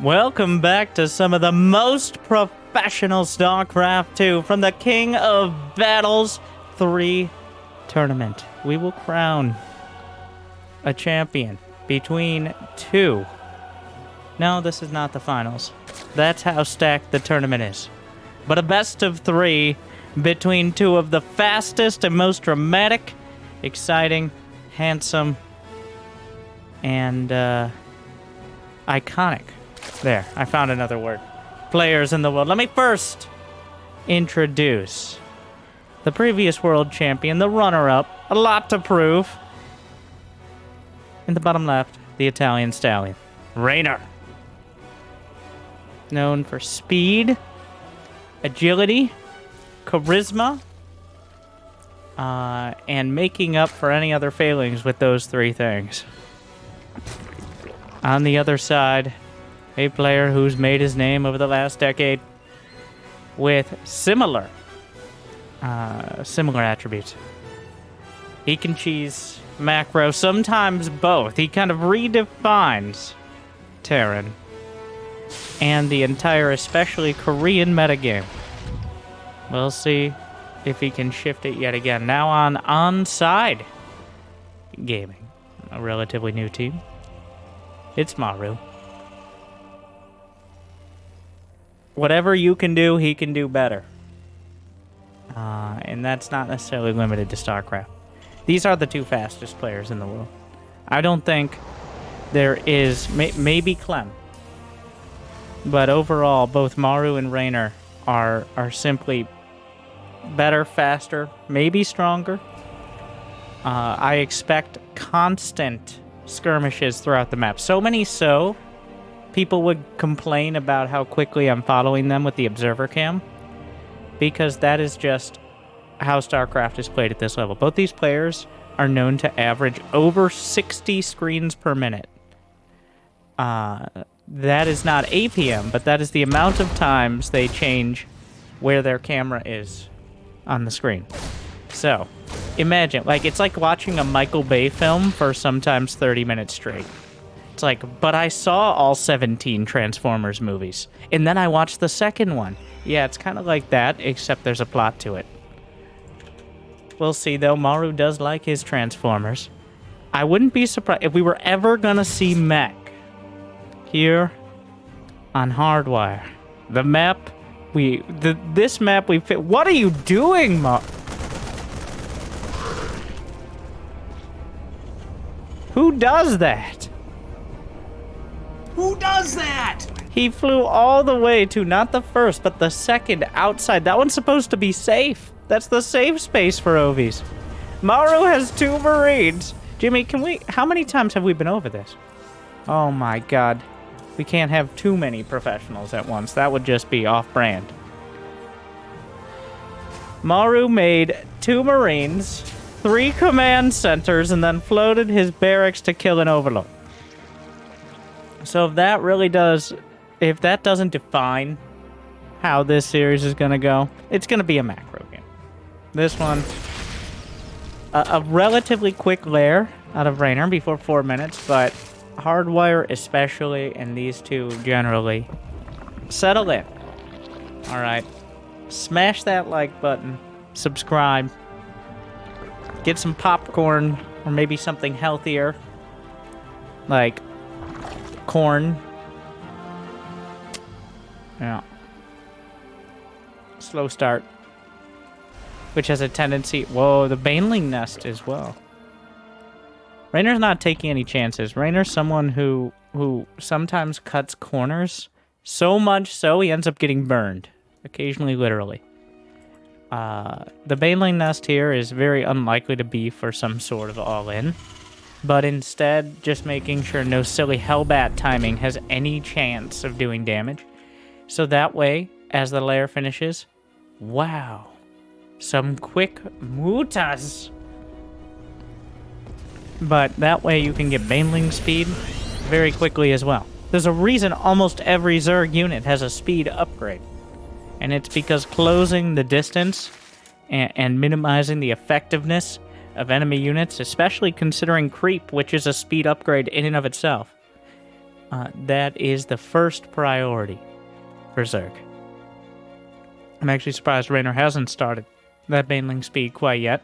Welcome back to some of the most professional StarCraft 2 from the King of Battles 3 tournament. We will crown a champion between two. No, this is not the finals. That's how stacked the tournament is. But a best of three between two of the fastest and most dramatic, exciting, handsome, and iconic. There, I found another word. Players in the world. Let me first introduce the previous world champion, the runner-up, a lot to prove. In the bottom left, the Italian stallion, Reynor. Known for speed, agility, charisma, and making up for any other failings with those three things. On the other side, a player who's made his name over the last decade with similar attributes. He can cheese macro, sometimes both. He kind of redefines Terran and the entire, especially Korean metagame. We'll see if he can shift it yet again. Now on Onside Gaming, a relatively new team. It's Maru. Whatever you can do, he can do better. And that's not necessarily limited to StarCraft. These are the two fastest players in the world. I don't think there is... maybe Clem. But overall, both Maru and Reynor are simply better, faster, maybe stronger. I expect constant skirmishes throughout the map. So many so... people would complain about how quickly I'm following them with the observer cam, because that is just how StarCraft is played at this level. Both these players are known to average over 60 screens per minute. That is not APM, but that is the amount of times they change where their camera is on the screen. So, imagine, it's like watching a Michael Bay film for sometimes 30 minutes straight. It's like, but I saw all 17 Transformers movies, and then I watched the second one. Yeah, it's kind of like that, except there's a plot to it. We'll see, though. Maru does like his Transformers. I wouldn't be surprised if we were ever gonna see mech here on Hardwire. The map this map we fit. What are you doing, Who does that? Who does that? He flew all the way to not the first, but the second outside. That one's supposed to be safe. That's the safe space for Ovies. Maru has 2 Marines. Jimmy, how many times have we been over this? Oh my god. We can't have too many professionals at once. That would just be off-brand. Maru made 2 Marines, 3 command centers, and then floated his barracks to kill an overlord. So if that doesn't define how this series is going to go, it's going to be a macro game. This one, a relatively quick lair out of Reynor before 4 minutes, but Hardwire especially, and these two generally, settle in. All right, smash that like button, subscribe, get some popcorn, or maybe something healthier, like corn. Yeah. Slow start. Which has a tendency... Whoa, the Baneling nest as well. Reynor's not taking any chances. Reynor's someone who sometimes cuts corners. So much so, he ends up getting burned. Occasionally, literally. The Baneling nest here is very unlikely to be for some sort of all-in. But instead, just making sure no silly Hellbat timing has any chance of doing damage. So that way, as the lair finishes, wow, some quick mutas. But that way you can get Baneling speed very quickly as well. There's a reason almost every Zerg unit has a speed upgrade. And it's because closing the distance and minimizing the effectiveness of enemy units, especially considering creep, which is a speed upgrade in and of itself, That is the first priority for Zerg. I'm actually surprised Reynor hasn't started that baneling speed quite yet.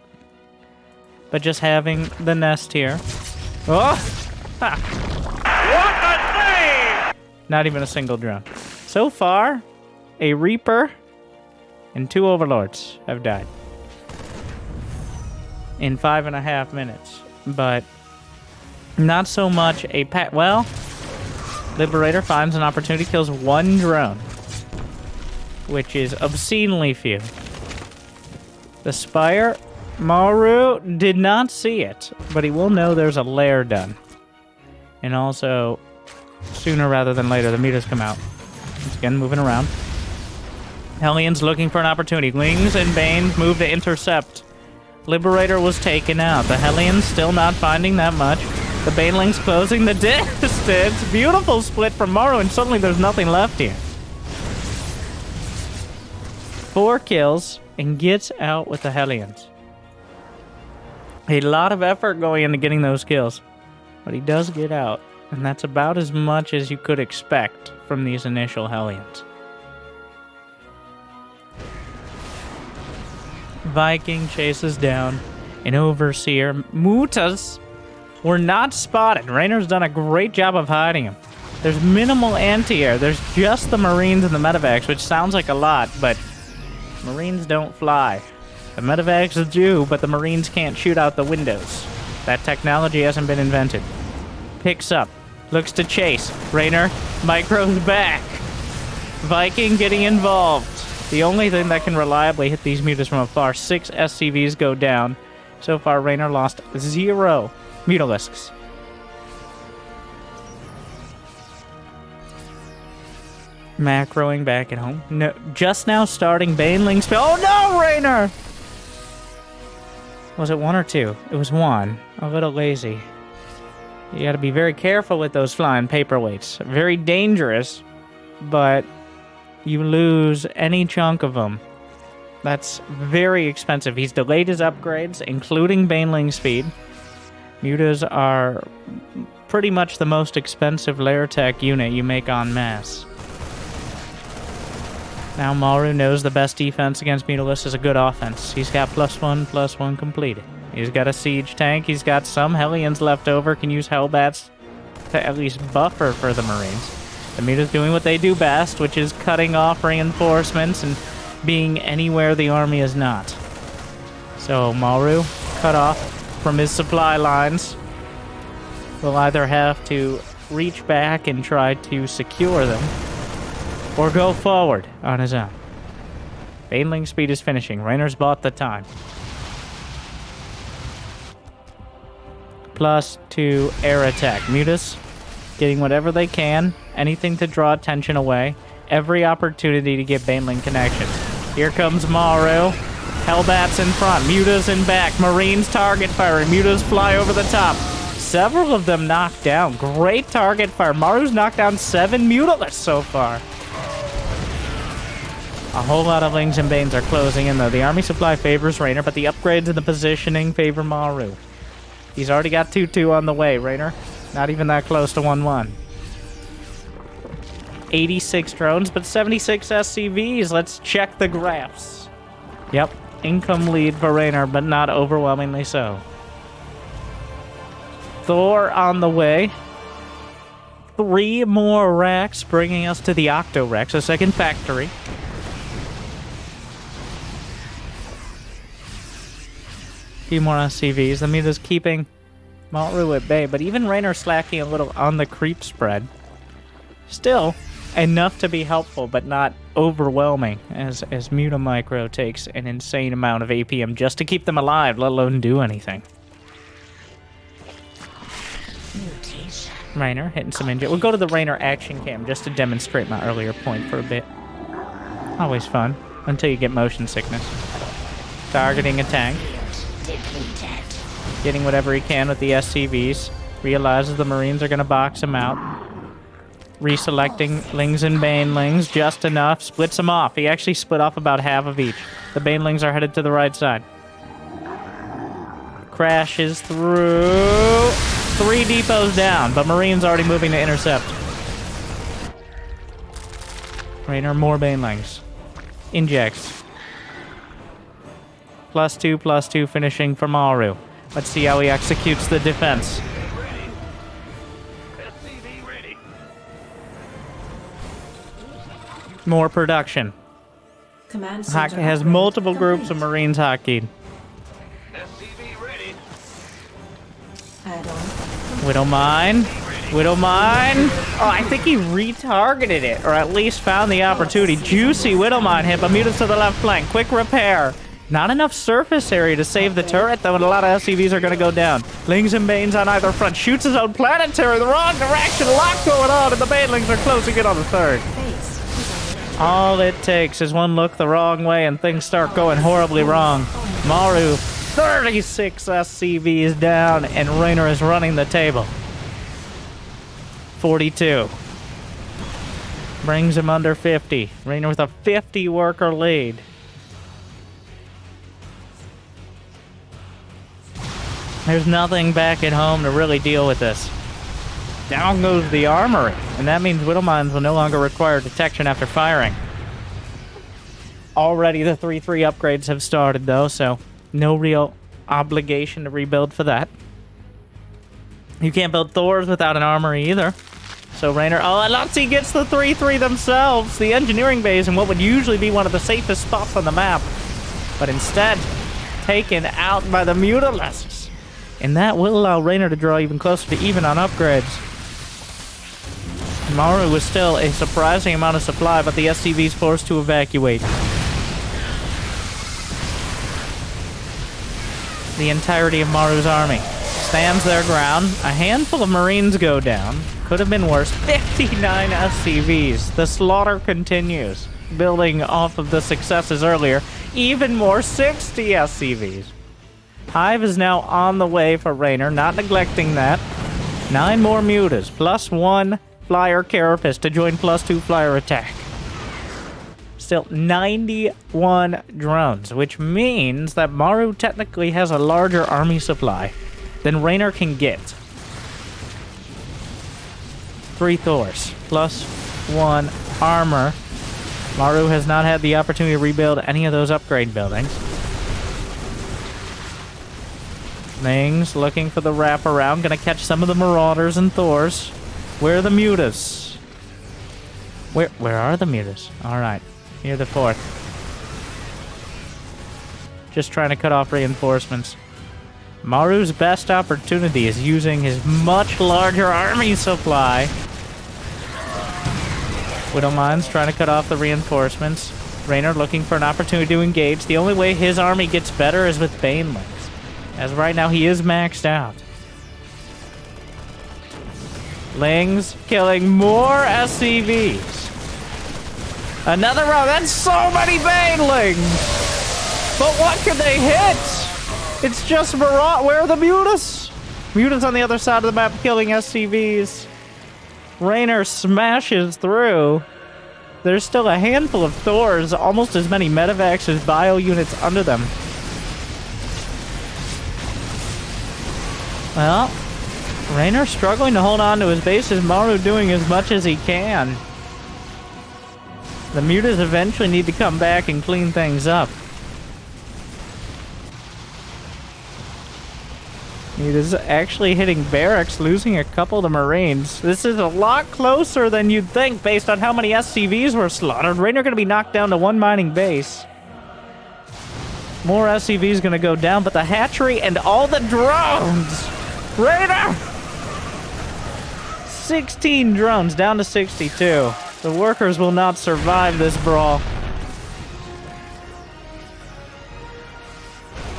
But just having the nest here. Oh! Ha. What a save! Not even a single drone. So far, a Reaper and 2 Overlords have died in 5.5 minutes. But not so much a pat. Well, Liberator finds an opportunity, kills 1 drone, which is obscenely few. The Spire, Maru did not see it, but he will know there's a lair done. And also, sooner rather than later, the mutas come out. Once again, moving around. Hellions looking for an opportunity. Wings and Banes move to intercept. Liberator was taken out. The Hellions still not finding that much. The Banelings closing the distance. Beautiful split from Maru, and suddenly there's nothing left here. 4 kills, and gets out with the Hellions. A lot of effort going into getting those kills, but he does get out, and that's about as much as you could expect from these initial Hellions. Viking chases down an Overseer. Mutas were not spotted. Reynor's done a great job of hiding him. There's minimal anti-air. There's just the Marines and the medevacs, which sounds like a lot, but Marines don't fly. The medevacs do, but the Marines can't shoot out the windows. That technology hasn't been invented. Picks up. Looks to chase. Reynor micros back. Viking getting involved. The only thing that can reliably hit these mutas from afar. 6 SCVs go down. So far, Reynor lost 0 mutalisks. Macroing back at home. No, just now starting Baneling spell. Oh no, Reynor! Was it 1 or 2? It was 1. A little lazy. You gotta be very careful with those flying paperweights. Very dangerous, but you lose any chunk of them. That's very expensive. He's delayed his upgrades, including Baneling speed. Mutas are pretty much the most expensive lair tech unit you make en masse. Now Maru knows the best defense against Mutalisks is a good offense. He's got +1/+1 completed. He's got a siege tank. He's got some Hellions left over. Can use Hellbats to at least buffer for the Marines. The Muta's doing what they do best, which is cutting off reinforcements and being anywhere the army is not. So Maru, cut off from his supply lines, will either have to reach back and try to secure them, or go forward on his own. Baneling speed is finishing. Reynor's bought the time. +2 air attack. Mutas getting whatever they can, anything to draw attention away. Every opportunity to get Baneling connections. Here comes Maru. Hellbats in front. Mutas in back. Marines target firing. Mutas fly over the top. Several of them knocked down. Great target fire. Maru's knocked down 7 Mutalisks so far. A whole lot of Lings and Banes are closing in, though. The army supply favors Reynor, but the upgrades and the positioning favor Maru. He's already got 2-2 on the way, Reynor. Not even that close to 1-1. 86 drones, but 76 SCVs. Let's check the graphs. Yep, income lead for Reynor, but not overwhelmingly so. Thor on the way. 3 more racks, bringing us to the Octo Rex, a second factory. Few more SCVs. The Muta's keeping Maru at bay, but even Reynor slacking a little on the creep spread. Still, enough to be helpful, but not overwhelming, as Muta Micro takes an insane amount of APM just to keep them alive, let alone do anything. Reynor hitting some injury. We'll go to the Reynor action cam just to demonstrate my earlier point for a bit. Always fun, until you get motion sickness. Targeting a tank. Getting whatever he can with the SCVs. Realizes the Marines are going to box him out. Reselecting Lings and Banelings just enough. Splits them off. He actually split off about half of each. The Banelings are headed to the right side. Crashes through. 3 depots down, but Marines already moving to intercept. Reynor, more banelings. Injects. +2/+2 finishing for Maru. Let's see how he executes the defense. More production. Command Has multiple groups of Marines hockeyed. Widow Mine. Widow Mine. Oh, I think he retargeted it, or at least found the opportunity. Juicy Widow Mine hit, but muted to the left flank. Quick repair. Not enough surface area to save the turret, though, and a lot of SCVs are going to go down. Lings and Banes on either front. Shoots his own planetary. The wrong direction. A lot going on, and the Banelings are closing in on the third. All it takes is one look the wrong way, and things start going horribly wrong. Maru, 36 SCVs down, and Reynor is running the table. 42. Brings him under 50. Reynor with a 50 worker lead. There's nothing back at home to really deal with this. Down goes the armory, and that means Widow Mines will no longer require detection after firing. Already the 3/3 upgrades have started, though, so no real obligation to rebuild for that. You can't build Thors without an armory either. So Reynor, oh, and Lotzi gets the 3/3 themselves, the engineering base, in what would usually be one of the safest spots on the map, but instead taken out by the Mutalisks. And that will allow Reynor to draw even closer to even on upgrades. Maru was still a surprising amount of supply, but the SCV's forced to evacuate. The entirety of Maru's army stands their ground. A handful of Marines go down. Could have been worse. 59 SCVs. The slaughter continues. Building off of the successes earlier. Even more 60 SCVs. Hive is now on the way for Reynor, not neglecting that. 9 more mutas, +1 flyer carapace to join +2 flyer attack. Still 91 drones, which means that Maru technically has a larger army supply than Reynor can get. 3 Thors, +1 armor. Maru has not had the opportunity to rebuild any of those upgrade buildings. Mings looking for the wraparound. Gonna catch some of the Marauders and Thors. Where are the mutas? Where are the mutas? Alright. Near the 4th. Just trying to cut off reinforcements. Maru's best opportunity is using his much larger army supply. Widow Mines trying to cut off the reinforcements. Reynor looking for an opportunity to engage. The only way his army gets better is with Banelings. As right now, he is maxed out. Lings killing more SCVs. Another round. That's so many Banelings! But what can they hit? It's just Maraud. Where are the Mutas? Mutas on the other side of the map killing SCVs. Reynor smashes through. There's still a handful of Thors, almost as many medevacs as bio units under them. Well, Reynor struggling to hold on to his bases. Maru doing as much as he can. The mutas eventually need to come back and clean things up. Mutas actually hitting barracks, losing a couple of the Marines. This is a lot closer than you'd think based on how many SCVs were slaughtered. Reynor going to be knocked down to 1 mining base. More SCVs going to go down, but the hatchery and all the drones! Reynor! 16 drones, down to 62. The workers will not survive this brawl.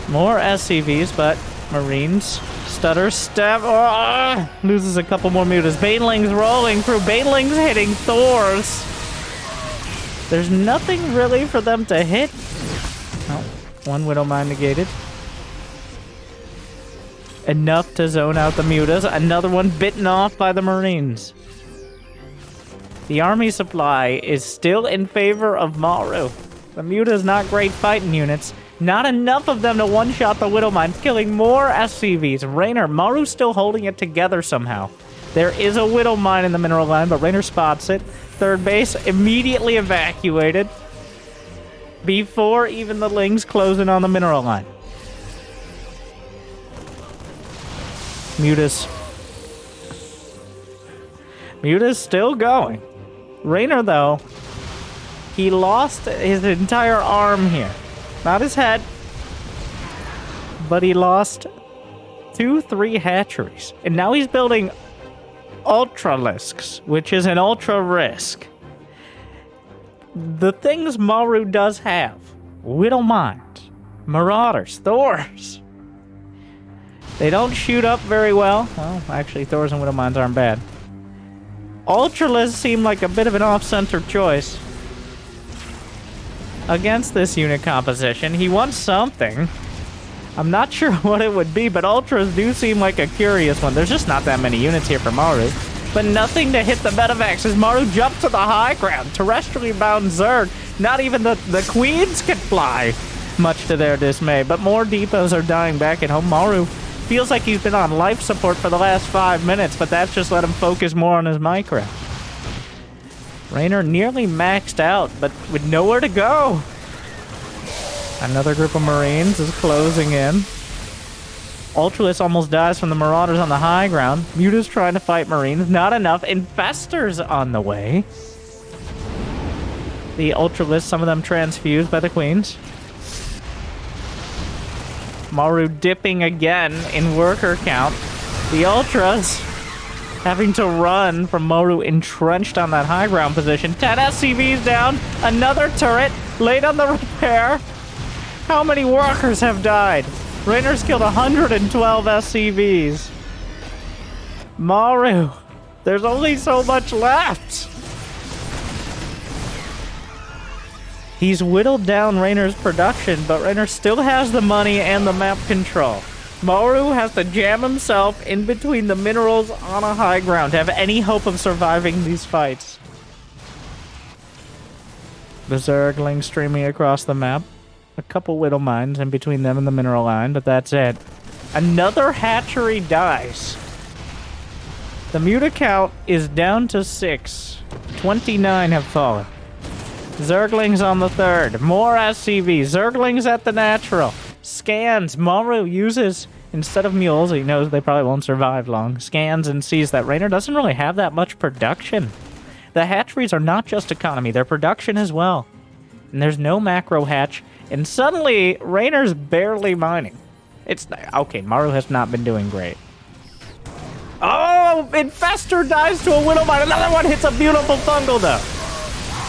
More SCVs, but Marines. Stutter step. Oh, loses a couple more mutas. Banelings rolling through. Banelings hitting Thors. There's nothing really for them to hit. Oh, 1 Widow Mine negated. Enough to zone out the mutas. Another one bitten off by the Marines. The army supply is still in favor of Maru. The mutas not great fighting units. Not enough of them to one-shot the Widow Mine, killing more SCVs. Reynor, Maru's still holding it together somehow. There is a Widow Mine in the mineral line, but Reynor spots it. Third base immediately evacuated before even the Lings close in on the mineral line. Mutas still going. Reynor, though, he lost his entire arm here. Not his head, but he lost 2-3 hatcheries. And now he's building Ultralisks, which is an ultra risk. The things Maru does have: Widowmine, Marauders, Thors. They don't shoot up very well. Well, actually, Thors and Widowmines aren't bad. Ultralisks seem like a bit of an off-center choice against this unit composition. He wants something. I'm not sure what it would be, but Ultras do seem like a curious one. There's just not that many units here for Maru. But nothing to hit the medevacs as Maru jumped to the high ground. Terrestrially bound Zerg. Not even the queens can fly, much to their dismay. But more depots are dying back at home. Maru feels like he's been on life support for the last 5 minutes, but that's just let him focus more on his micro. Reynor nearly maxed out, but with nowhere to go. Another group of Marines is closing in. Ultralist almost dies from the Marauders on the high ground. Muta's trying to fight Marines. Not enough. Infestors on the way. The Ultralist, some of them transfused by the Queens. Maru dipping again in worker count. The Ultras having to run from Maru entrenched on that high ground position. 10 SCVs down. Another turret late on the repair. How many workers have died? Reynor's killed 112 SCVs. Maru, there's only so much left. He's whittled down Reynor's production, but Reynor still has the money and the map control. Maru has to jam himself in between the minerals on a high ground to have any hope of surviving these fights. The Zergling streaming across the map. A couple Widow Mines in between them and the mineral line, but that's it. Another hatchery dies. The Muta count is down to 6. 29 have fallen. Zerglings on the third. More SCV. Zerglings at the natural. Scans. Maru uses, instead of mules, he knows they probably won't survive long, scans and sees that Reynor doesn't really have that much production. The hatcheries are not just economy, they're production as well. And there's no macro hatch. And suddenly, Reynor's barely mining. It's... Okay, Maru has not been doing great. Oh! Infestor dies to a Widowmine. Another one hits a beautiful fungal, though.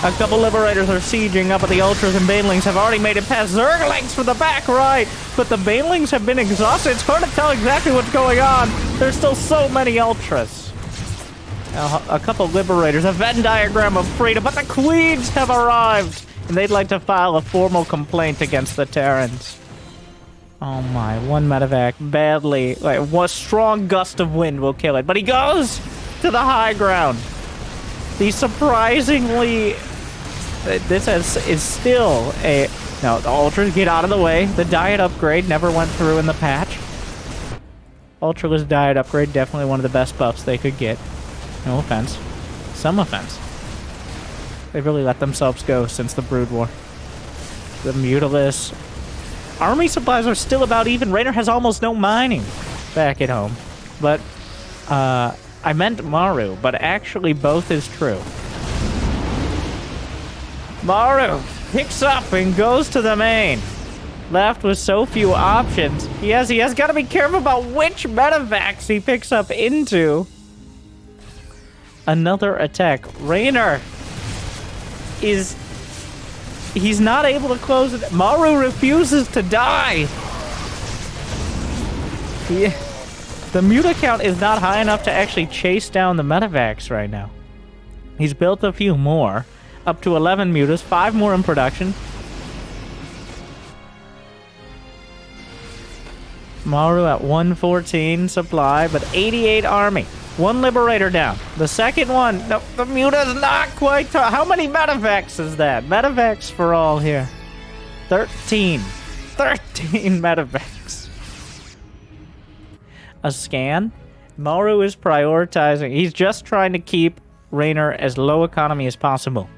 A couple Liberators are sieging up at the Ultras, and Banelings have already made it past Zerglings for the back right. But the Banelings have been exhausted. It's hard to tell exactly what's going on. There's still so many Ultras. A couple Liberators, a Venn diagram of freedom, but the Queens have arrived. And they'd like to file a formal complaint against the Terrans. Oh my, one medevac badly, like one strong gust of wind will kill it. But he goes to the high ground. The surprisingly, this is still a, no, the Ultras get out of the way. The diet upgrade never went through in the patch. Ultraless diet upgrade, definitely one of the best buffs they could get. No offense. Some offense. They've really let themselves go since the Brood War. The Mutalist. Army supplies are still about even. Reynor has almost no mining back at home. But, I meant Maru, but actually both is true. Maru picks up and goes to the main. Left with so few options. He has got to be careful about which medevacs he picks up into. Another attack. Reynor he's not able to close it. Maru refuses to die. The Muta count is not high enough to actually chase down the medevacs right now. He's built a few more, up to 11 Mutas, 5 more in production. Maru at 114 supply, but 88 army. One Liberator down. The second one, no, the Muta's not quite... How many medevacs is that? Medevacs for all here. 13. 13 medevacs. A scan? Maru is prioritizing. He's just trying to keep Reynor as low economy as possible.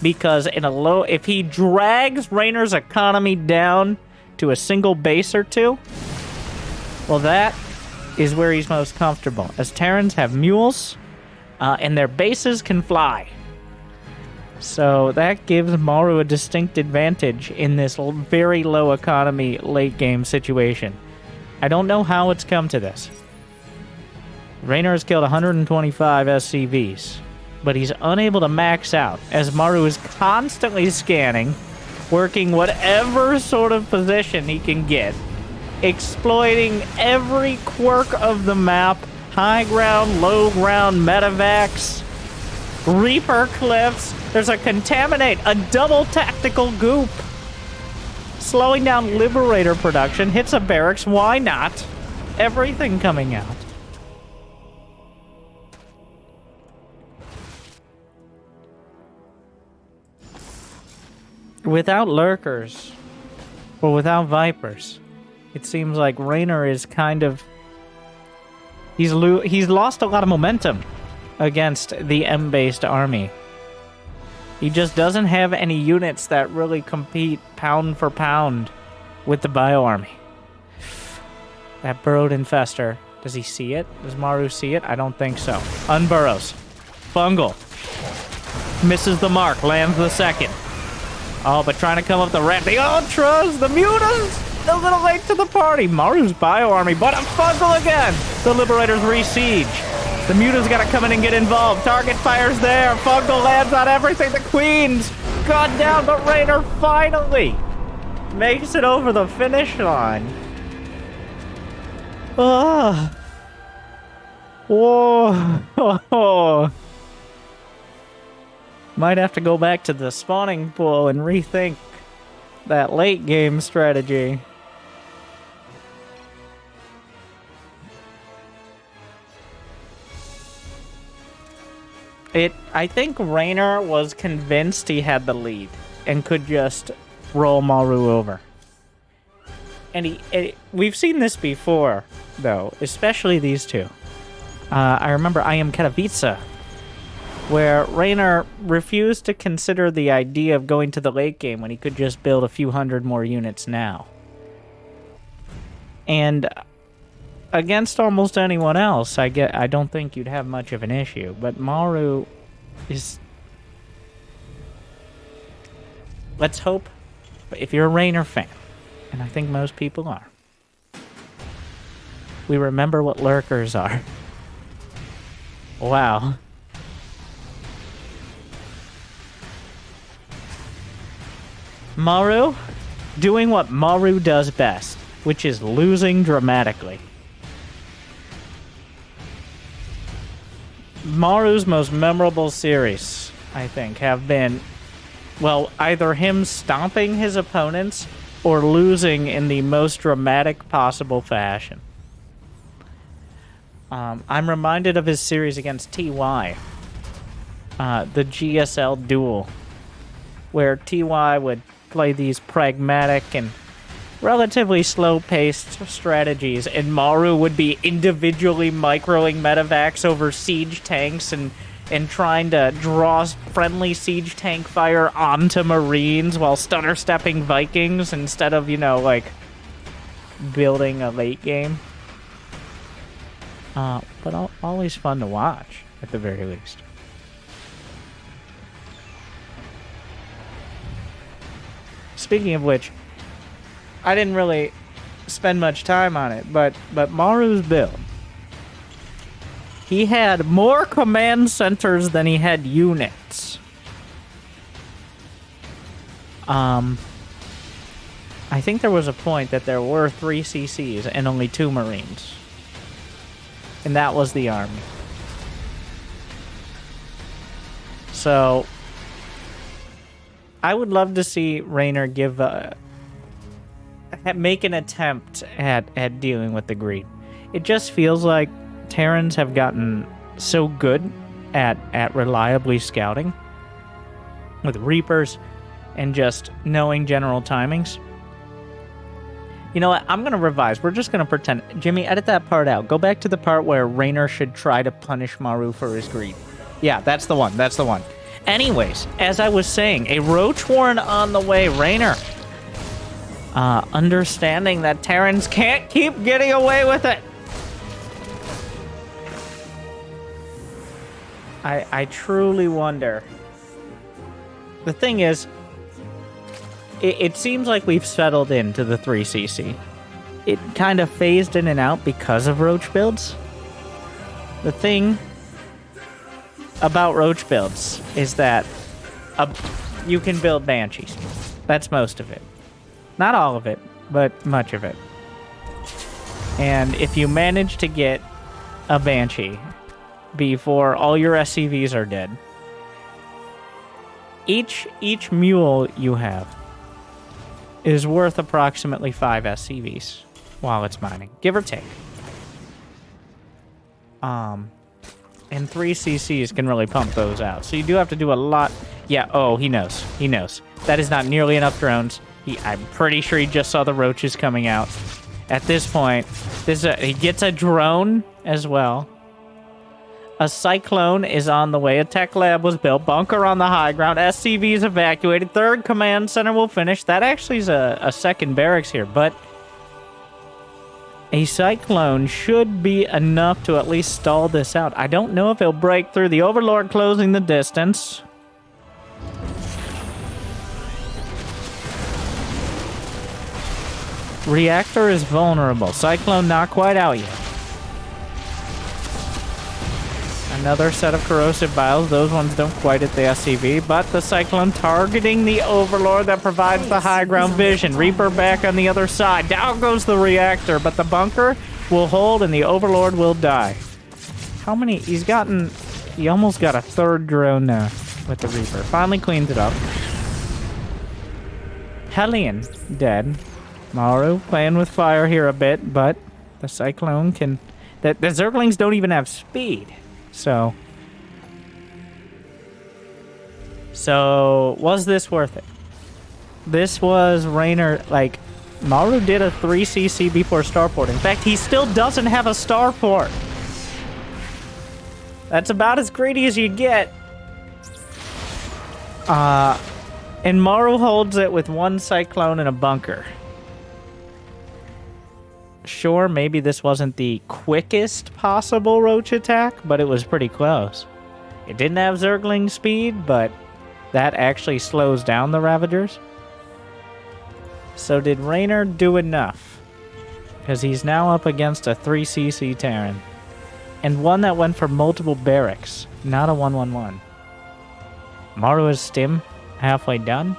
Because if he drags Reynor's economy down to a single base or two, well, that is where he's most comfortable. As Terrans have mules, and their bases can fly. So that gives Maru a distinct advantage in this very low economy late game situation. I don't know how it's come to this. Reynor has killed 125 SCVs, but he's unable to max out as Maru is constantly scanning, working whatever sort of position he can get, exploiting every quirk of the map, high ground, low ground, medevacs, Reaper cliffs. There's a Contaminate, a double tactical goop. Slowing down Liberator production, hits a barracks, why not? Everything coming out. Without lurkers, or without vipers, it seems like Reynor is kind of... He's lost a lot of momentum against the M-based army. He just doesn't have any units that really compete pound for pound with the Bio army. That burrowed infester. Does he see it? Does Maru see it? I don't think so. Unburrows. Fungal. Misses the mark. Lands the second. Oh, but trying to come up the ramp. The Ultras! The Mutas! A little late to the party. Maru's Bio army, but a Fungal again! The Liberators re-siege. The Muta's gotta come in and get involved. Target fire's there. Fungal lands on everything. The Queen's gone down, but Reynor finally makes it over the finish line. Oh. Whoa. Might have to go back to the spawning pool and rethink that late game strategy. I think Reynor was convinced he had the lead and could just roll Maru over. And we've seen this before, though, especially these two. I remember I Am Katowice, where Reynor refused to consider the idea of going to the late game when he could just build a few hundred more units now. And against almost anyone else, I don't think you'd have much of an issue. But Maru is... Let's hope, if you're a Reynor fan, and I think most people are, we remember what lurkers are. Wow. Maru doing what Maru does best, which is losing dramatically. Maru's most memorable series, I think, have been, well, either him stomping his opponents or losing in the most dramatic possible fashion. I'm reminded of his series against TY, the GSL duel, where TY would play these pragmatic and relatively slow-paced strategies, and Maru would be individually microing medevacs over siege tanks and trying to draw friendly siege tank fire onto Marines while stutter-stepping Vikings instead of, like, building a late game. But always fun to watch, at the very least. Speaking of which, I didn't really spend much time on it, but Maru's build. He had more command centers than he had units. I think there was a point that there were 3 CCs and only 2 Marines. And that was the army. So I would love to see Reynor make an attempt at dealing with the greed. It just feels like Terrans have gotten so good at reliably scouting with Reapers and just knowing general timings. You know what? I'm going to revise. We're just going to pretend. Jimmy, edit that part out. Go back to the part where Reynor should try to punish Maru for his greed. Yeah, that's the one. That's the one. Anyways, as I was saying, a Roach Warren on the way. Reynor. Understanding that Terrans can't keep getting away with it. I truly wonder. The thing is, it seems like we've settled into the 3cc. It kind of phased in and out because of Roach builds. The thing about Roach builds is that you can build Banshees. That's most of it. Not all of it, but much of it. And if you manage to get a Banshee before all your SCVs are dead, each mule you have is worth approximately 5 SCVs while it's mining, give or take. And 3CCs can really pump those out. So you do have to do a lot. Yeah, oh, he knows. He knows. That is not nearly enough drones. I'm pretty sure he just saw the roaches coming out. At this point, he gets a drone as well. A cyclone is on the way. A tech lab was built. Bunker on the high ground. SCVs evacuated. Third command center will finish. That actually is a second barracks here, but a cyclone should be enough to at least stall this out. I don't know if he'll break through. The Overlord closing the distance. Reactor is vulnerable. Cyclone not quite out yet. Another set of corrosive vials. Those ones don't quite hit the SCV, but the Cyclone targeting the Overlord that provides the high ground vision. Reaper back on the other side. Down goes the reactor, but the bunker will hold and the Overlord will die. How many? He almost got a third drone now with the Reaper. Finally cleaned it up. Hellion dead. Maru playing with fire here a bit, but the Cyclone can... The Zerglings don't even have speed. So, was this worth it? This was Reynor, like, Maru did a 3cc before starport. In fact, he still doesn't have a starport. That's about as greedy as you get. And Maru holds it with one Cyclone and a bunker. Sure, maybe this wasn't the quickest possible Roach attack, but it was pretty close. It didn't have Zergling speed, but that actually slows down the Ravagers. So did Reynor do enough? Because he's now up against a 3cc Terran. And one that went for multiple barracks, not a 1-1-1. Maru is stim halfway done?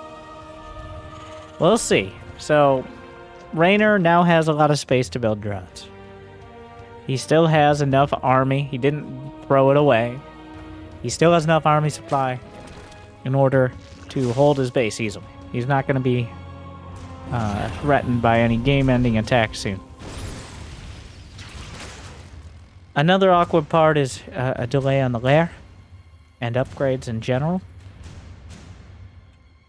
We'll see. So... Reynor now has a lot of space to build drones. He still has enough army. He didn't throw it away. He still has enough army supply in order to hold his base easily. He's not going to be threatened by any game-ending attack soon. Another awkward part is a delay on the lair and upgrades in general.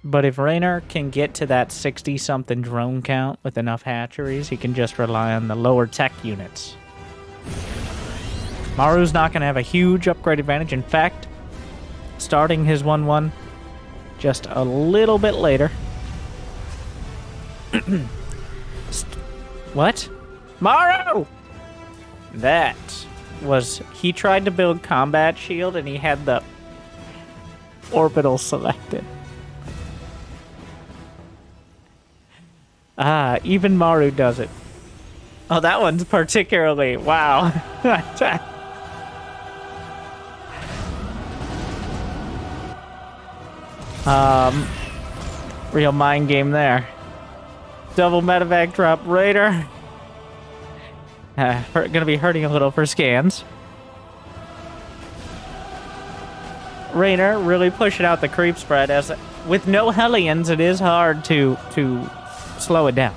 But if Reynor can get to that 60-something drone count with enough hatcheries, he can just rely on the lower tech units. Maru's not going to have a huge upgrade advantage. In fact, starting his 1-1 just a little bit later. What? Maru! That was... He tried to build combat shield and he had the orbital selected. Even Maru does it. Oh, that one's particularly... Wow. Real mind game there. Double medevac drop Raider. Gonna be hurting a little for scans. Reynor really pushing out the creep spread. As with no Hellions, it is hard to slow it down.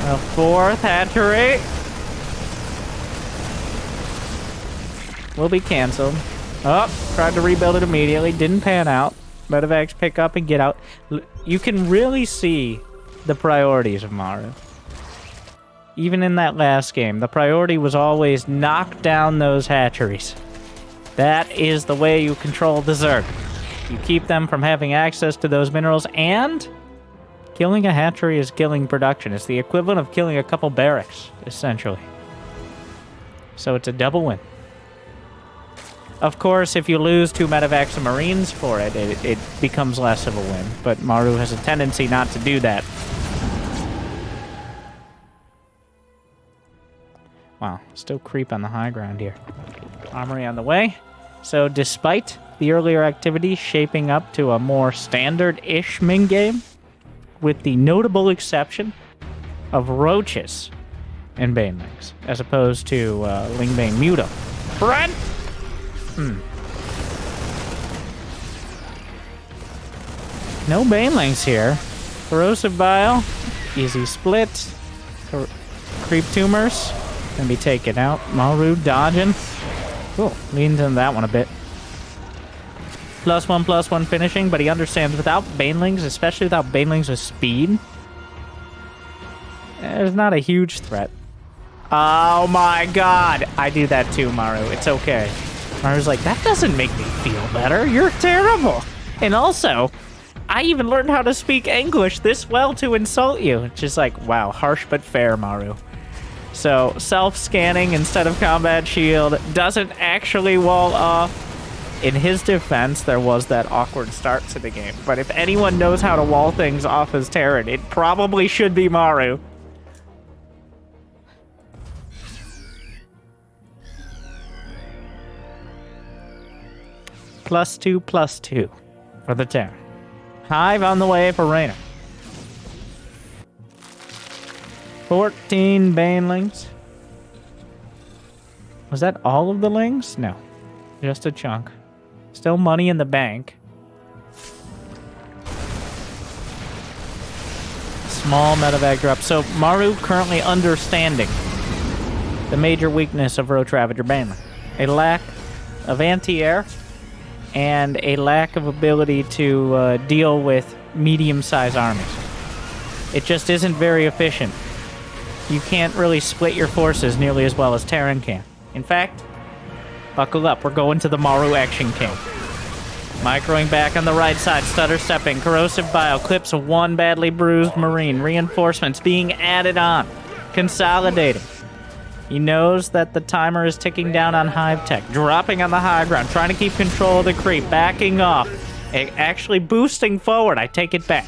A fourth hatchery will be canceled. Oh, tried to rebuild it immediately. Didn't pan out. Medevacs pick up and get out. You can really see the priorities of Maru. Even in that last game, the priority was always knock down those hatcheries. That is the way you control the Zerg. You keep them from having access to those minerals, and killing a hatchery is killing production. It's the equivalent of killing a couple barracks, essentially. So it's a double win. Of course, if you lose 2 medevacs and marines for it, it becomes less of a win. But Maru has a tendency not to do that. Wow, still creep on the high ground here. Armory on the way. So despite the earlier activity shaping up to a more standard-ish Ming game, with the notable exception of roaches and banelings, as opposed to Lingbane Muto. Brent! No banelings here. Corrosive Bile, easy split. Creep tumors. Gonna be taken out. Maru dodging. Cool. Leans into that one a bit. +1/+1 finishing, but he understands without banelings, especially without banelings with speed, there's not a huge threat. Oh my god! I do that too, Maru. It's okay. Maru's like, that doesn't make me feel better. You're terrible. And also, I even learned how to speak English this well to insult you. It's just like, wow, harsh but fair, Maru. So, self-scanning instead of combat shield doesn't actually wall off. In his defense, there was that awkward start to the game. But if anyone knows how to wall things off as Terran, it probably should be Maru. +2/+2 for the Terran. Hive on the way for Reynor. 14 banelings. Was that all of the lings? No. Just a chunk. Still money in the bank. Small medevac drop. So Maru currently understanding the major weakness of Roach Ravager Baneling. A lack of anti-air and a lack of ability to deal with medium-sized armies. It just isn't very efficient. You can't really split your forces nearly as well as Terran can. In fact, buckle up, we're going to the Maru action camp. Microing back on the right side, stutter stepping, corrosive bile, clips of 1 badly bruised marine, reinforcements being added on, consolidating. He knows that the timer is ticking down on Hive Tech, dropping on the high ground, trying to keep control of the creep, backing off, actually boosting forward. I take it back.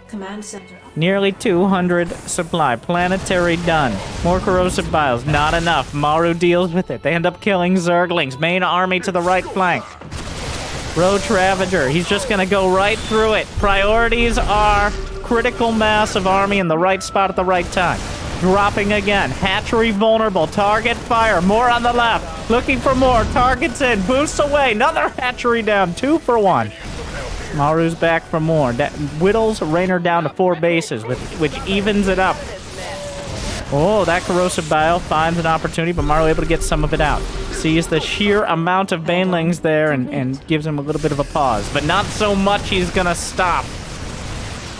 Command center. Nearly 200 supply. Planetary done. More corrosive biles. Not enough. Maru deals with it. They end up killing Zerglings. Main army to the right flank. Roach Ravager. He's just going to go right through it. Priorities are critical mass of army in the right spot at the right time. Dropping again. Hatchery vulnerable. Target fire. More on the left. Looking for more. Targets in. Boosts away. Another hatchery down. 2 for 1. Maru's back for more. That whittles Reynor down to 4 bases, which evens it up. Oh, that corrosive bile finds an opportunity, but Maru able to get some of it out. Sees the sheer amount of banelings there and gives him a little bit of a pause, but not so much he's gonna stop.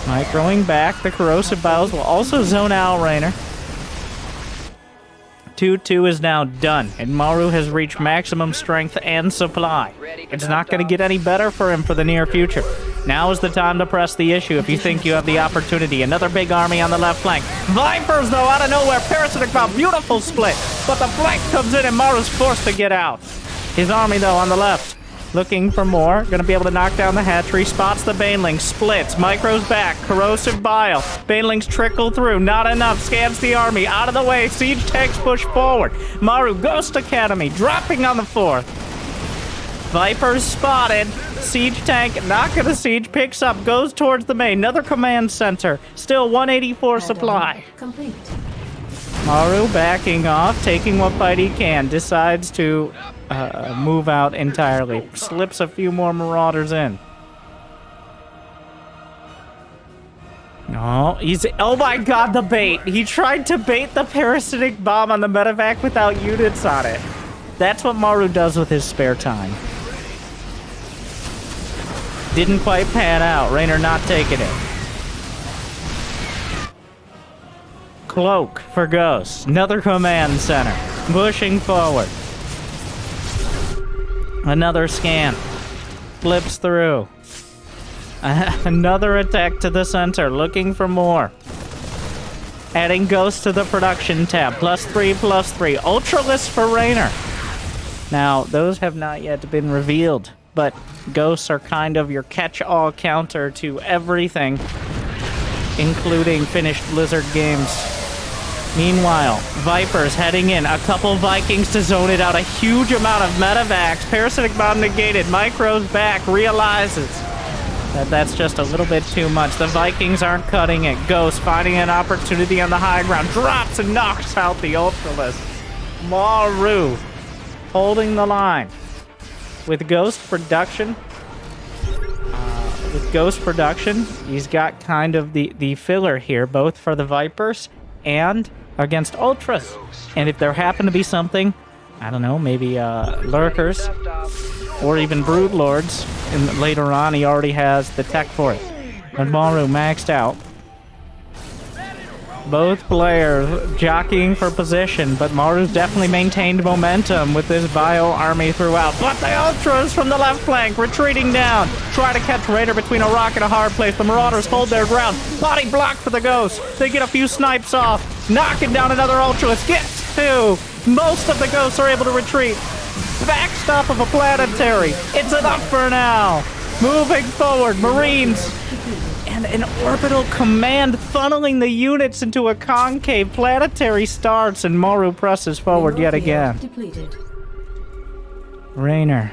Microing back, the corrosive biles will also zone out Reynor. 2-2 is now done, and Maru has reached maximum strength and supply. It's not going to get any better for him for the near future. Now is the time to press the issue if you think you have the opportunity. Another big army on the left flank. Vipers, though, out of nowhere. Parasitic Valve, beautiful split. But the flank comes in, and Maru's forced to get out. His army, though, on the left. Looking for more. Going to be able to knock down the hatchery. Spots the baneling. Splits. Micros back. Corrosive bile. Banelings trickle through. Not enough. Scans the army. Out of the way. Siege tanks push forward. Maru, Ghost Academy. Dropping on the 4th. Vipers spotted. Siege tank. Not going to siege. Picks up. Goes towards the main. Another command center. Still 184 supply. Complete. Maru backing off. Taking what fight he can. Decides to move out entirely. Slips a few more marauders in. No, oh my god, the bait. He tried to bait the parasitic bomb on the medevac without units on it. That's what Maru does with his spare time. Didn't quite pan out. Reynor not taking it. Cloak for Ghost. Another command center. Pushing forward. Another scan. Flips through. Another attack to the center. Looking for more. Adding Ghost to the production tab. +3/+3. Ultralisk for Reynor. Now, those have not yet been revealed, but Ghosts are kind of your catch-all counter to everything, including finished Blizzard games. Meanwhile, Vipers heading in. A couple Vikings to zone it out. A huge amount of medevacs. Parasitic Bomb negated. Micro's back. Realizes that that's just a little bit too much. The Vikings aren't cutting it. Ghost finding an opportunity on the high ground. Drops and knocks out the Ultralisk. Maru holding the line. With Ghost production, he's got kind of the filler here, both for the Vipers and against Ultras. And if there happen to be something, I don't know, maybe Lurkers or even Broodlords, and later on he already has the tech for it. But Maru maxed out. Both players jockeying for position, but Maru's definitely maintained momentum with this bio army throughout. But the Ultras from the left flank retreating down. Try to catch Reynor between a rock and a hard place. The Marauders hold their ground. Body block for the Ghost. They get a few snipes off. Knocking down another Ultralisk. Gets two. Most of the Ghosts are able to retreat. Backstop of a planetary. It's enough for now. Moving forward, Marines. And an orbital command funneling the units into a concave. Planetary starts and Maru presses forward yet again. Depleted. Reynor.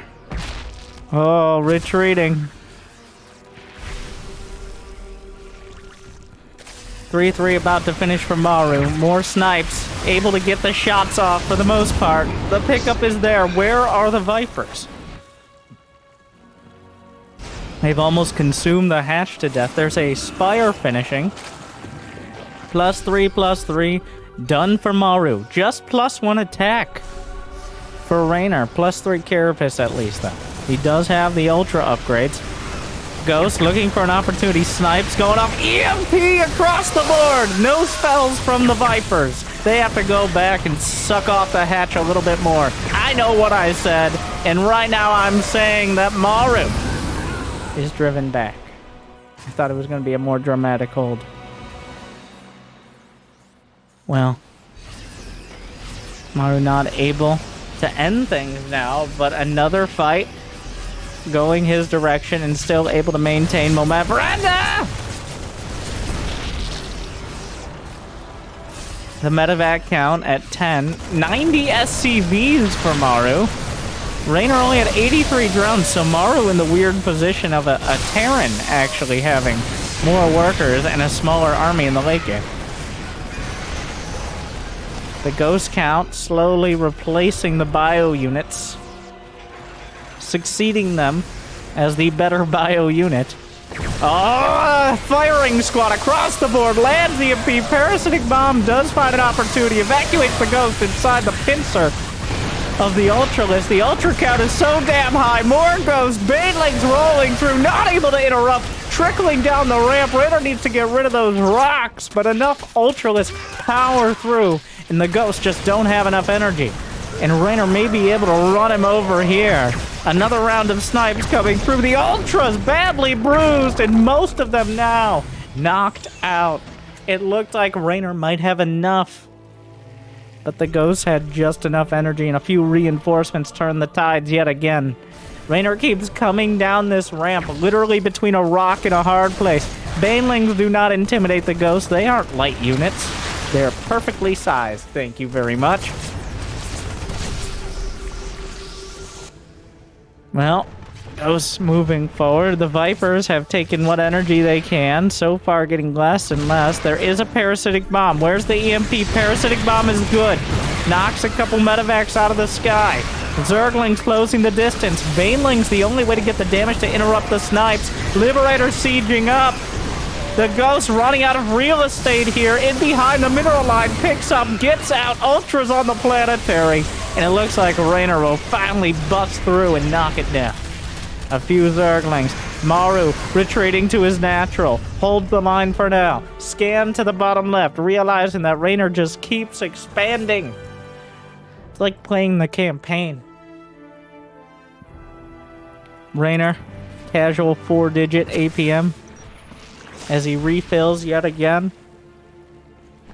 Oh, retreating. 3-3 about to finish for Maru. More snipes. Able to get the shots off for the most part. The pickup is there. Where are the Vipers? They've almost consumed the hatch to death. There's a Spire finishing. +3/+3. Done for Maru. Just +1 attack for Reynor. +3 Carapace at least, though. He does have the Ultra upgrades. Ghost looking for an opportunity. Snipes going off. EMP across the board. No spells from the Vipers. They have to go back and suck off the hatch a little bit more. I know what I said, and right now I'm saying that Maru is driven back. I thought it was going to be a more dramatic hold. Well, Maru not able to end things now, but another fight going his direction and still able to maintain momentum. Brenda! The medevac count at 10. 90 SCVs for Maru. Reynor only had 83 drones, so Maru in the weird position of a Terran actually having more workers and a smaller army in the late game. The Ghost count slowly replacing the bio units, succeeding them as the better bio unit. Oh, firing squad across the board, lands the EMP. Parasitic Bomb does find an opportunity, evacuates the Ghost inside the pincer of the Ultralisk. The Ultra count is so damn high. More Ghosts. Banelings rolling through, not able to interrupt. Trickling down the ramp. Reynor needs to get rid of those rocks, but enough Ultralisk power through, and the Ghosts just don't have enough energy. And Reynor may be able to run him over here. Another round of snipes coming through. The Ultras badly bruised, and most of them now knocked out. It looked like Reynor might have enough, but the Ghosts had just enough energy, and a few reinforcements turned the tides yet again. Reynor keeps coming down this ramp, literally between a rock and a hard place. Banelings do not intimidate the Ghosts. They aren't light units. They're perfectly sized. Thank you very much. Well, Ghosts moving forward. The Vipers have taken what energy they can, so far getting less and less. There is a Parasitic Bomb. Where's the EMP? Parasitic Bomb is good. Knocks a couple medevacs out of the sky. Zerglings closing the distance. Banelings the only way to get the damage to interrupt the snipes. Liberator sieging up. The Ghost running out of real estate here. In behind the mineral line. Picks up, gets out. Ultras on the planetary. And it looks like Reynor will finally bust through and knock it down. A few Zerglings. Maru retreating to his natural. Hold the line for now. Scan to the bottom left, realizing that Reynor just keeps expanding. It's like playing the campaign. Reynor, casual 4-digit APM as he refills yet again.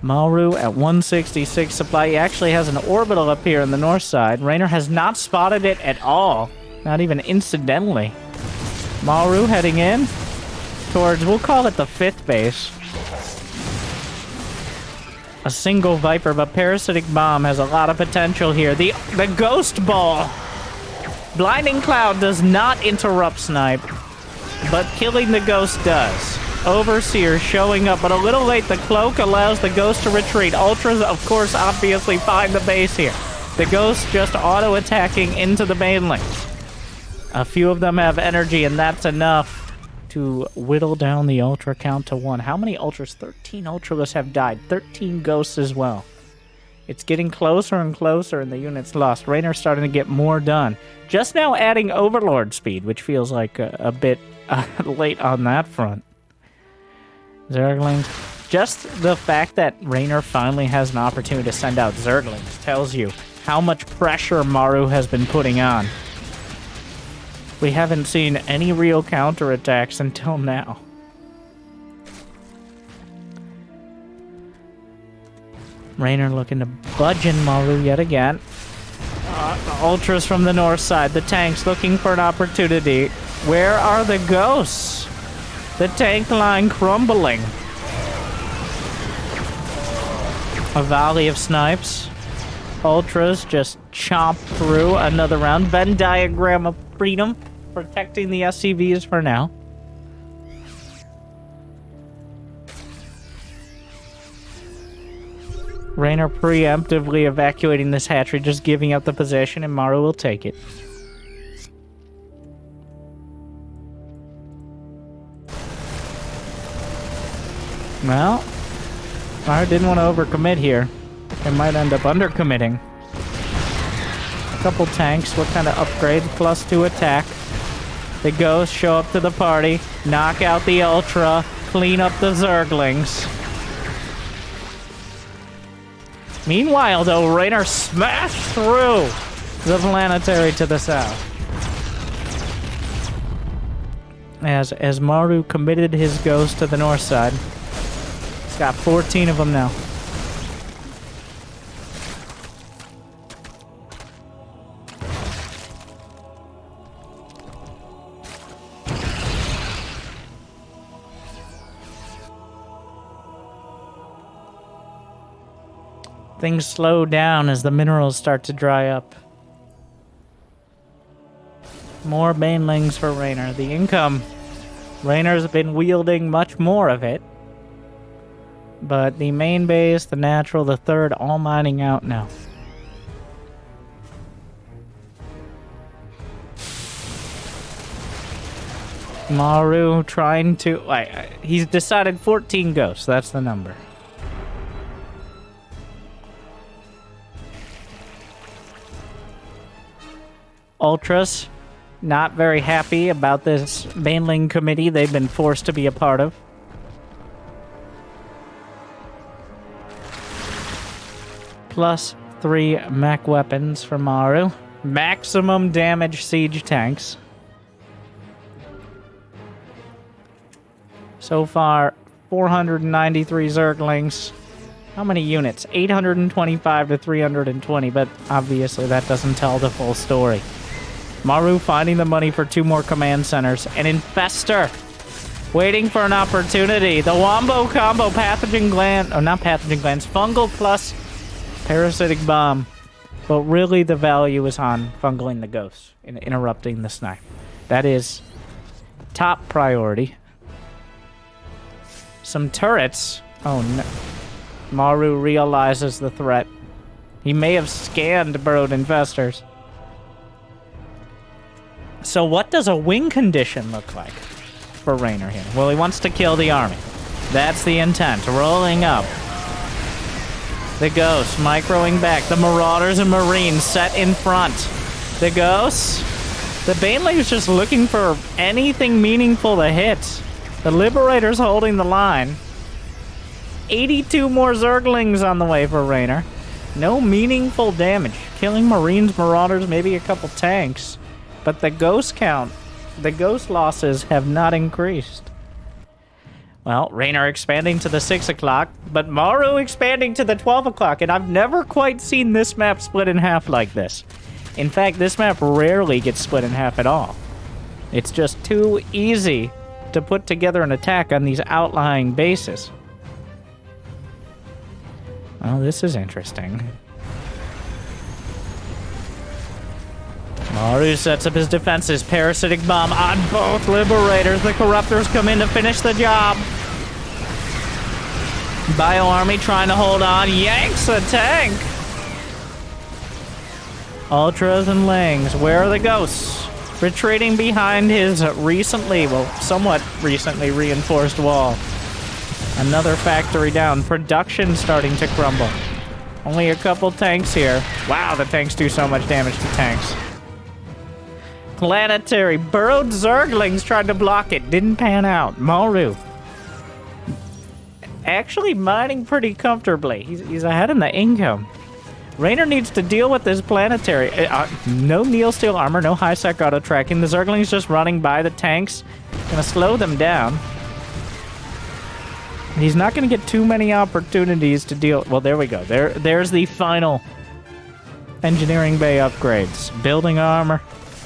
Maru at 166 supply. He actually has an orbital up here on the north side. Reynor has not spotted it at all, not even incidentally. Maru heading in towards, we'll call it the 5th base. A single Viper, but Parasitic Bomb has a lot of potential here. The Ghost Ball. Blinding Cloud does not interrupt Snipe, but killing the Ghost does. Overseer showing up, but a little late. The Cloak allows the Ghost to retreat. Ultras, of course, obviously find the base here. The Ghost just auto-attacking into the main lanes. A few of them have energy, and that's enough to whittle down the Ultra count to 1. How many Ultras? 13 Ultralists have died. 13 Ghosts as well. It's getting closer and closer, and the unit's lost. Reynor's starting to get more done. Just now adding Overlord speed, which feels like a bit late on that front. Zerglings. Just the fact that Reynor finally has an opportunity to send out Zerglings tells you how much pressure Maru has been putting on. We haven't seen any real counterattacks until now. Reynor looking to bludgeon Maru yet again. Ultras from the north side. The tanks looking for an opportunity. Where are the Ghosts? The tank line crumbling. A volley of snipes. Ultras just chomp through another round. Venn diagram of freedom. Protecting the SCVs for now. Reynor preemptively evacuating this hatchery, just giving up the possession, and Maru will take it. Well, Maru didn't want to overcommit here. It might end up undercommitting. A couple tanks, what kind of upgrades? +2 attack. The Ghosts show up to the party, knock out the Ultra, clean up the Zerglings. Meanwhile, though, Reynor smashed through the planetary to the south. As Maru committed his Ghost to the north side. He's got 14 of them now. Things slow down as the minerals start to dry up. More banelings for Reynor. The income, Reynor's been wielding much more of it. But the main base, the natural, the third, all mining out now. Maru trying to... he's decided 14 Ghosts. That's the number. Ultras, not very happy about this Baneling committee they've been forced to be a part of. +3 mech weapons for Maru. Maximum damage siege tanks. So far, 493 Zerglings. How many units? 825 to 320, but obviously that doesn't tell the full story. Maru finding the money for 2 more command centers. An Infester waiting for an opportunity. The Wombo combo, pathogen gland, or not pathogen glands, fungal plus parasitic bomb. But really the value is on fungling the Ghosts and interrupting the snipe. That is top priority. Some turrets. Oh no. Maru realizes the threat. He may have scanned burrowed infestors. So what does a wing condition look like for Reynor here? Well, he wants to kill the army. That's the intent. Rolling up. The Ghosts microing back. The Marauders and Marines set in front. The Ghosts The Baneling's just looking for anything meaningful to hit. The Liberator's holding the line. 82 more Zerglings on the way for Reynor. No meaningful damage. Killing Marines, Marauders, maybe a couple tanks. But the ghost count, the ghost losses have not increased. Well, Reynor expanding to the 6 o'clock, but Maru expanding to the 12 o'clock, and I've never quite seen this map split in half like this. In fact, this map rarely gets split in half at all. It's just too easy to put together an attack on these outlying bases. Oh, this is interesting. Maru sets up his defenses. Parasitic Bomb on both Liberators. The Corruptors come in to finish the job. Bio Army trying to hold on. Yanks a tank. Ultras and Langs. Where are the ghosts? Retreating behind his recently, well, somewhat recently reinforced wall. Another factory down. Production starting to crumble. Only a couple tanks here. Wow, the tanks do so much damage to tanks. Planetary. Burrowed Zerglings tried to block it. Didn't pan out. Maru. Actually mining pretty comfortably. He's ahead in the income. Reynor needs to deal with this planetary. No Neil Steel armor, no high-sec auto-tracking. The Zerglings just running by the tanks. Gonna slow them down. He's not gonna get too many opportunities to deal... Well, there we go. There's the final engineering bay upgrades. Building armor.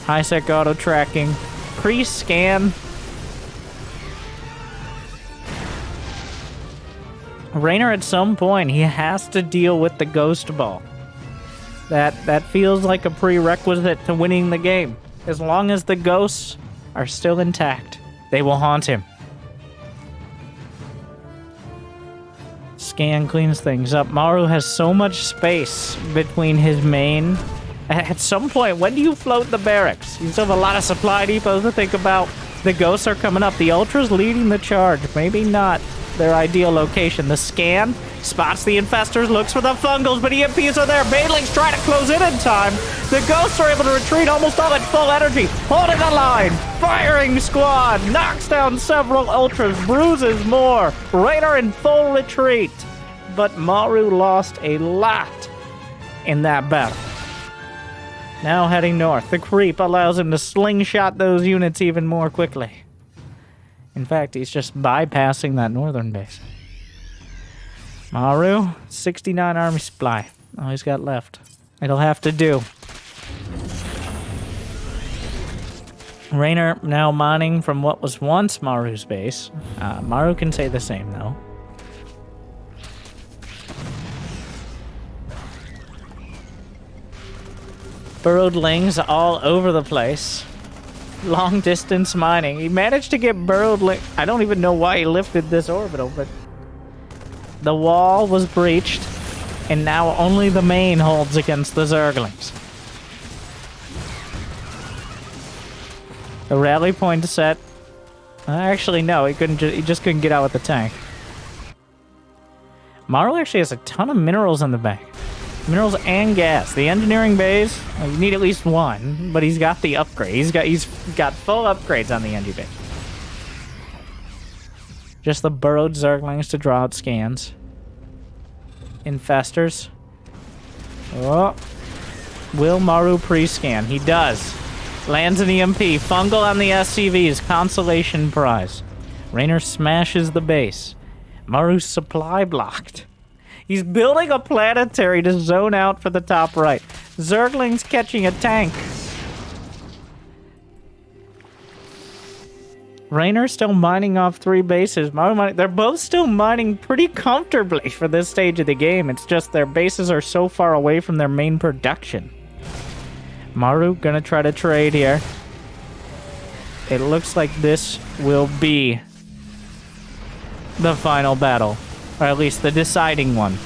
High-sec auto-tracking. Pre-scan. Reynor, at some point, he has to deal with the Ghost Ball. That feels like a prerequisite to winning the game. As long as the ghosts are still intact, they will haunt him. Scan cleans things up. Maru has so much space between his main... At some point, when do you float the barracks? You still have a lot of supply depots to think about. The ghosts are coming up. The Ultra's leading the charge. Maybe not their ideal location. The scan spots the infestors, looks for the fungals, but EMPs are there. Banelings try to close in time. The ghosts are able to retreat almost all at full energy. Holding the line. Firing squad. Knocks down several Ultras. Bruises more. Reynor in full retreat. But Maru lost a lot in that battle. Now heading north. The creep allows him to slingshot those units even more quickly. In fact, he's just bypassing that northern base. Maru, 69 army supply. All he's got left. It'll have to do. Reynor now mining from what was once Maru's base. Maru can say the same, though. Burrowed Lings all over the place. Long distance mining. He managed to get burrowed Ling. I don't even know why he lifted this orbital, but the wall was breached, and now only the main holds against the Zerglings. The rally point set. Actually, no, he couldn't. He just couldn't get out with the tank. Maru actually has a ton of minerals in the bank. Minerals and gas. The engineering bays, well, you need at least one, but he's got the upgrade. He's got full upgrades on the engi bay. Just the burrowed Zerglings to draw out scans. Infestors. Oh. Will Maru pre-scan? He does. Lands an EMP. Fungal on the SCVs. Consolation prize. Reynor smashes the base. Maru's supply blocked. He's building a planetary to zone out for the top right. Zergling's catching a tank. Reynor's still mining off 3 bases. They're both still mining pretty comfortably for this stage of the game. It's just their bases are so far away from their main production. Maru gonna try to trade here. It looks like this will be the final battle. Or at least the deciding one.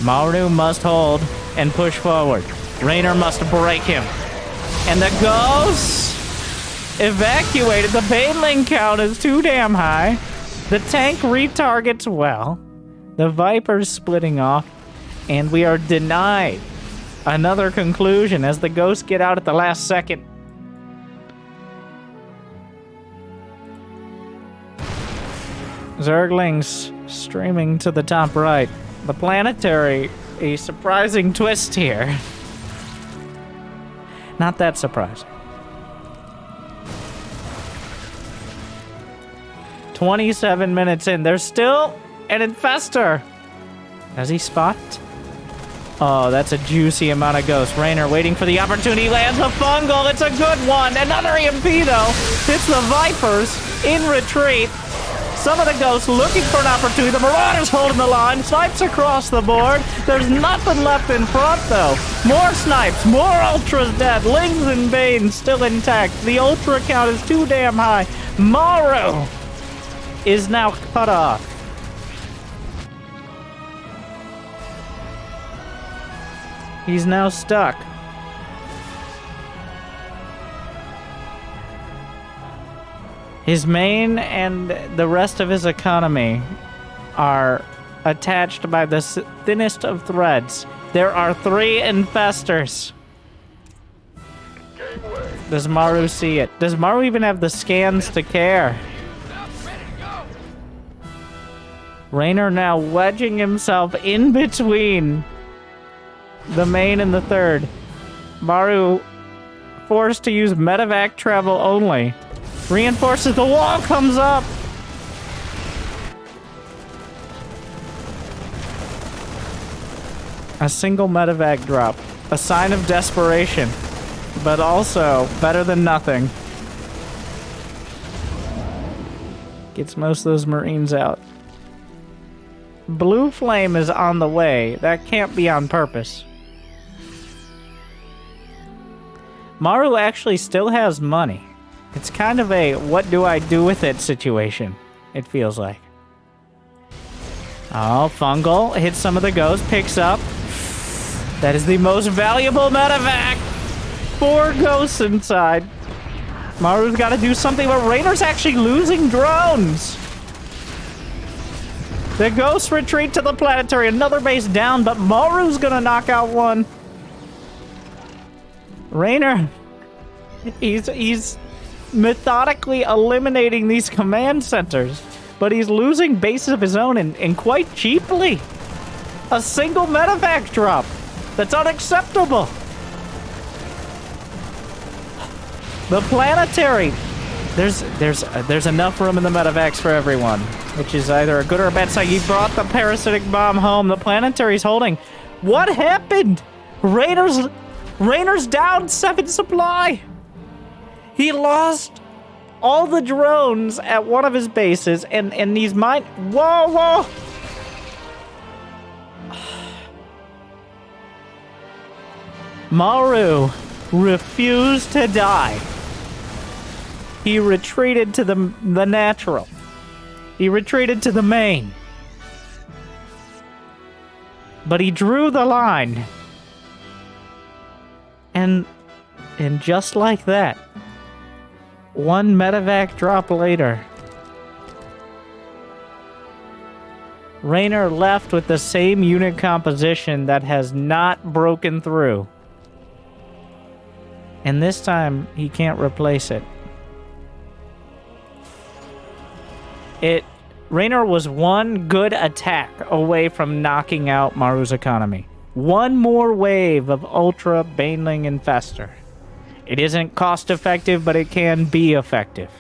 Maru must hold and push forward. Reynor must break him. And the ghosts evacuated. The Baneling count is too damn high. The tank retargets well. The Viper's splitting off. And we are denied another conclusion as the ghosts get out at the last second. Zerglings streaming to the top right. The planetary, a surprising twist here. Not that surprising. 27 minutes in. There's still an infestor. Does he spot? Oh, that's a juicy amount of ghosts. Reynor waiting for the opportunity. Lands a fungal. It's a good one. Another EMP, though. Hits the Vipers in retreat. Some of the ghosts looking for an opportunity. The Marauders holding the line. Snipes across the board. There's nothing left in front, though. More snipes. More Ultras dead. Lings and Banes still intact. The Ultra count is too damn high. Maru is now cut off. He's now stuck. His main and the rest of his economy are attached by the thinnest of threads. There are 3 infestors. Does Maru see it? Does Maru even have the scans to care? Reynor now wedging himself in between the main and the third. Maru forced to use medevac travel only. Reinforces, the wall comes up. A single medevac drop. A sign of desperation, but also better than nothing. Gets most of those Marines out. Blue flame is on the way. That can't be on purpose. Maru actually still has money. It's kind of a what do I do with it situation, it feels like. Oh, fungal hits some of the ghosts, picks up. That is the most valuable medevac. 4 ghosts inside. Maru's got to do something, but Reynor's actually losing drones. The ghosts retreat to the planetary. Another base down, but Maru's gonna knock out one. Reynor, he's methodically eliminating these command centers, but he's losing bases of his own and quite cheaply. A single medevac drop. That's unacceptable. The planetary. There's enough room in the medevacs for everyone, which is either a good or a bad sign. He brought the parasitic bomb home. The planetary's holding. What happened? Reynor's down 7 supply. He lost all the drones at one of his bases, and these mine. Whoa! Maru refused to die. He retreated to the natural. He retreated to the main. But he drew the line. And just like that, one medevac drop later, Reynor left with the same unit composition that has not broken through. And this time, he can't replace it. Reynor was one good attack away from knocking out Maru's economy. One more wave of Ultra, Baneling, Infestor. It isn't cost-effective, but it can be effective.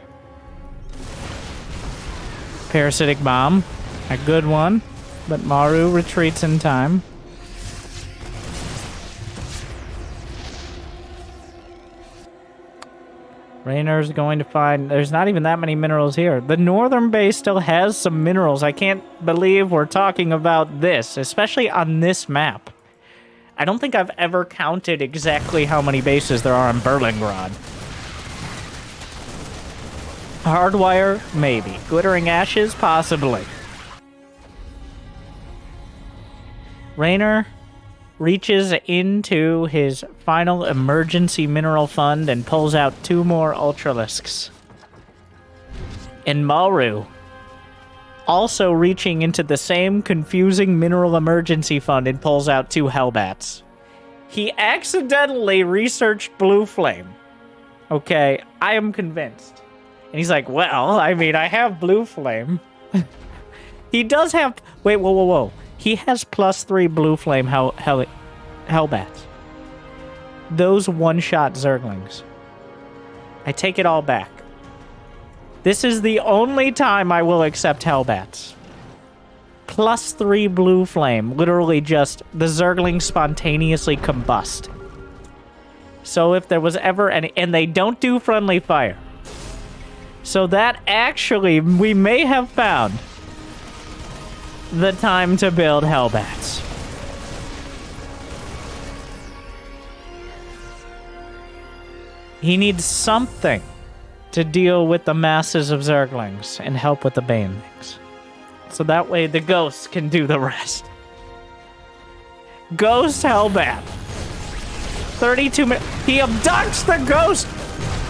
Parasitic Bomb. A good one, but Maru retreats in time. Reynor's going to find... There's not even that many minerals here. The northern base still has some minerals. I can't believe we're talking about this, especially on this map. I don't think I've ever counted exactly how many bases there are on Berlingrad. Hardwire? Maybe. Glittering Ashes? Possibly. Reynor reaches into his final emergency mineral fund and pulls out 2 more Ultralisks. And Maru, also reaching into the same confusing mineral emergency fund, and pulls out 2 Hellbats. He accidentally researched Blue Flame. Okay, I am convinced. And he's like, well, I mean, I have Blue Flame. He does have... Wait, whoa. He has +3 blue flame Hellbats. Those one-shot Zerglings. I take it all back. This is the only time I will accept Hellbats. +3 blue flame. Literally just the Zerglings spontaneously combust. So if there was ever any... And they don't do friendly fire. So that actually, we may have found the time to build Hellbats. He needs something to deal with the masses of Zerglings and help with the Banelings. So that way the ghosts can do the rest. Ghost Hellbat. 32 minutes. He abducts the ghost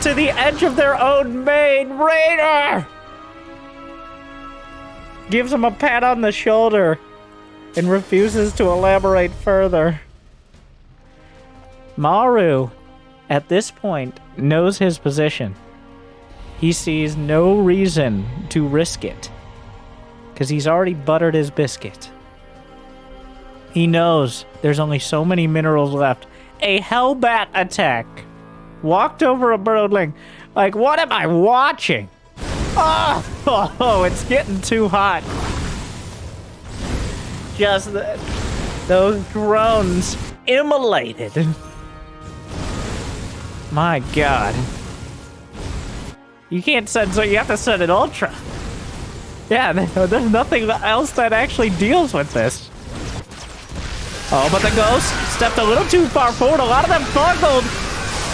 to the edge of their own main. Reynor! Gives him a pat on the shoulder and refuses to elaborate further. Maru, at this point, knows his position. He sees no reason to risk it, because he's already buttered his biscuit. He knows there's only so many minerals left. A Hellbat attack. Walked over a burrowling. Like, what am I watching? Oh, it's getting too hot. Just those drones immolated. My God. You can't set, so you have to set it ultra. Yeah, there's nothing else that actually deals with this. Oh, but the ghost stepped a little too far forward. A lot of them buggled.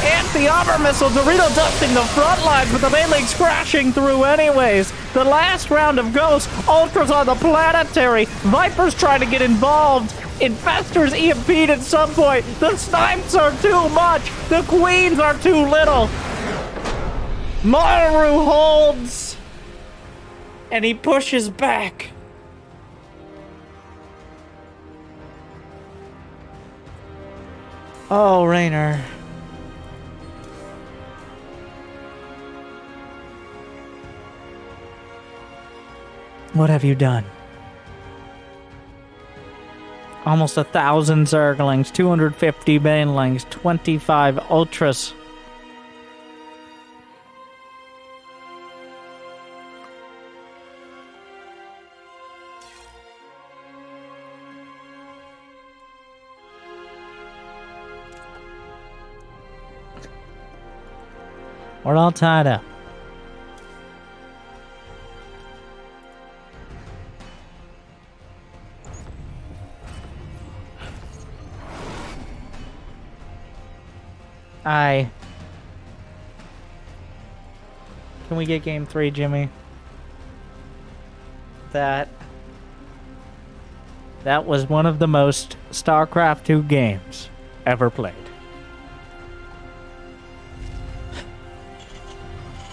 Anti-armor missile, Dorito dusting the front lines, but the Banelings crashing through anyways. The last round of ghosts. Ultras on the planetary. Vipers trying to get involved. Infestors EMP'd at some point. The snipes are too much. The queens are too little. Maru holds. And he pushes back. Oh, Reynor. What have you done? Almost 1,000 Zerglings, 250 Banelings, 25 Ultras. We're all tied up. Can we get game 3, Jimmy? That was one of the most StarCraft 2 games ever played.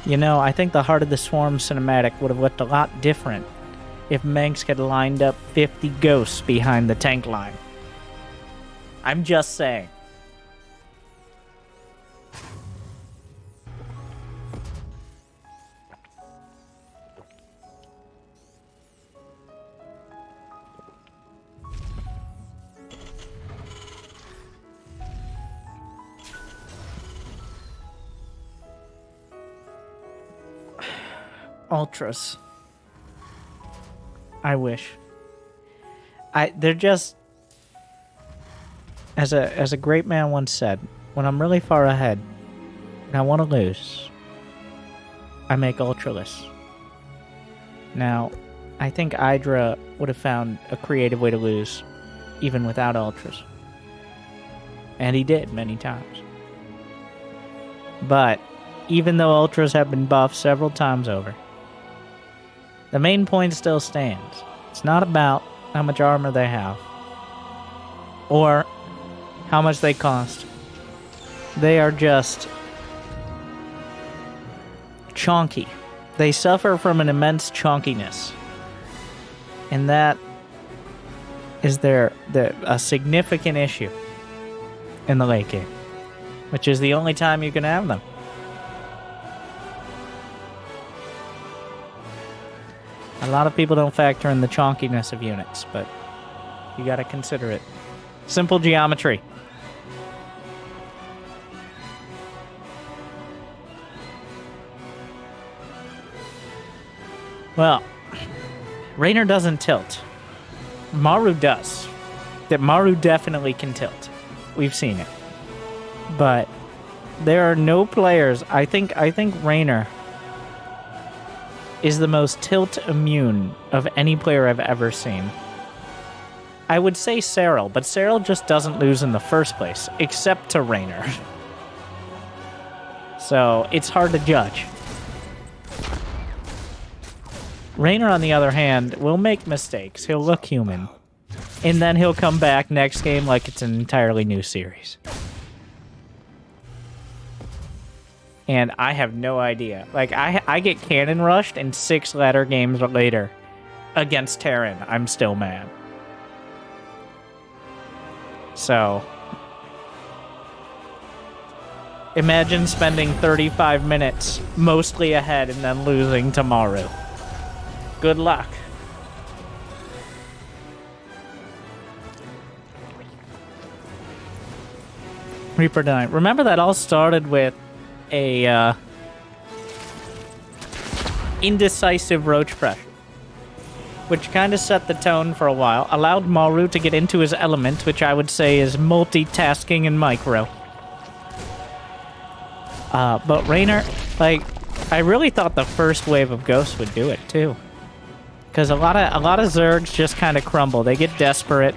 You know, I think the Heart of the Swarm cinematic would have looked a lot different if Manx had lined up 50 ghosts behind the tank line. I'm just saying. Ultras. I wish. They're just, as a great man once said, when I'm really far ahead and I want to lose, I make Ultraless. Now, I think Hydra would have found a creative way to lose even without Ultras. And he did many times. But even though Ultras have been buffed several times over, the main point still stands. It's not about how much armor they have or how much they cost. They are just chonky. They suffer from an immense chonkiness. And that is a significant issue in the late game, which is the only time you can have them. A lot of people don't factor in the chonkiness of units, but you gotta consider it. Simple geometry. Well, Reynor doesn't tilt. Maru does. That Maru definitely can tilt. We've seen it. But there are no players. I think Reynor is the most tilt immune of any player I've ever seen. I would say Serral, but Serral just doesn't lose in the first place, except to Reynor. So it's hard to judge. Reynor, on the other hand, will make mistakes. He'll look human. And then he'll come back next game like it's an entirely new series. And I have no idea. Like, I get cannon rushed, and 6 ladder games later against Terran, I'm still mad. So, imagine spending 35 minutes mostly ahead and then losing to Maru. Good luck. Reaper dying. Remember that all started with a indecisive roach pressure, which kind of set the tone for a while, allowed Maru to get into his element, which I would say is multitasking and micro. But Reynor, like, I really thought the first wave of ghosts would do it too, because a lot of Zergs just kind of crumble. They get desperate,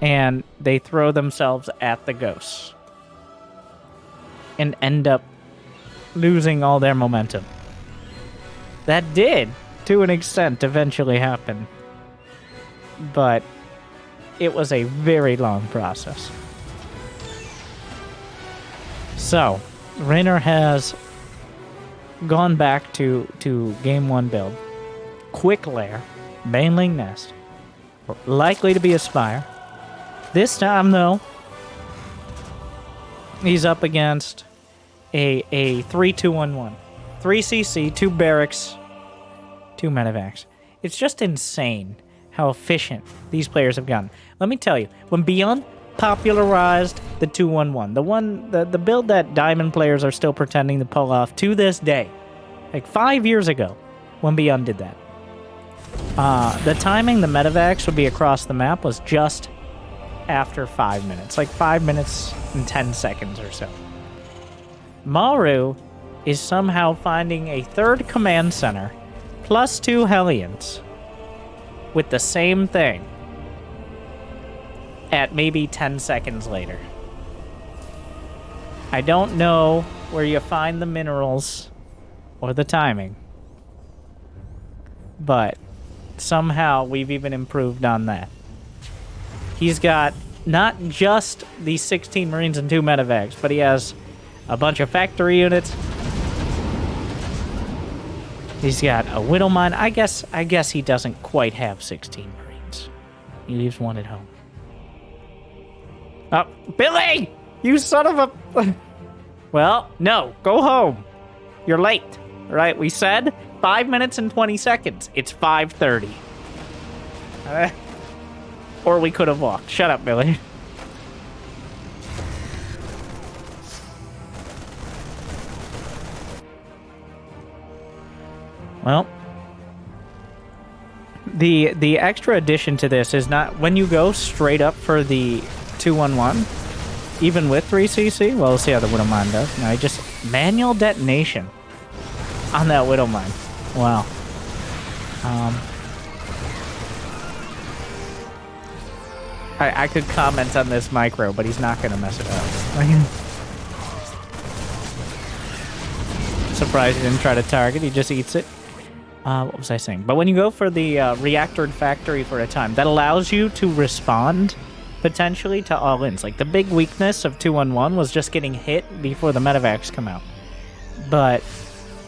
and they throw themselves at the ghosts and end up losing all their momentum. That did, to an extent, eventually happen. But it was a very long process. So, Reynor has gone back to Game 1 build. Quick Lair, Baneling Nest, likely to be a Spire. This time, though, he's up against a 3-2-1-1. 3 CC, 2 barracks, 2 medevacs. It's just insane how efficient these players have gotten. Let me tell you, when Byun popularized the 2-1-1, the build that Diamond players are still pretending to pull off to this day, like 5 years ago, when Byun did that, the timing the medevacs would be across the map was just after 5 minutes, like 5 minutes and 10 seconds or so. Maru is somehow finding a 3rd command center plus 2 Hellions with the same thing at maybe 10 seconds later. I don't know where you find the minerals or the timing, but somehow we've even improved on that. He's got not just the 16 Marines and 2 medevacs, but he has a bunch of factory units. He's got a Widowmine. I guess he doesn't quite have 16 Marines. He leaves 1 at home. Oh, Billy! You son of a... Well, no. Go home. You're late. All right, we said 5 minutes and 20 seconds. It's 5:30. Or we could have walked. Shut up, Billy. Well, the extra addition to this is not when you go straight up for the 2-1-1, even with 3 CC. Well, we'll see how the Widowmine does. Now, just manual detonation on that Widowmine. Wow. I could comment on this micro, but he's not going to mess it up. Surprised he didn't try to target. He just eats it. What was I saying? But when you go for the reactored factory for a time, that allows you to respond potentially to all-ins. Like, the big weakness of 2-1-1 was just getting hit before the medevacs come out. But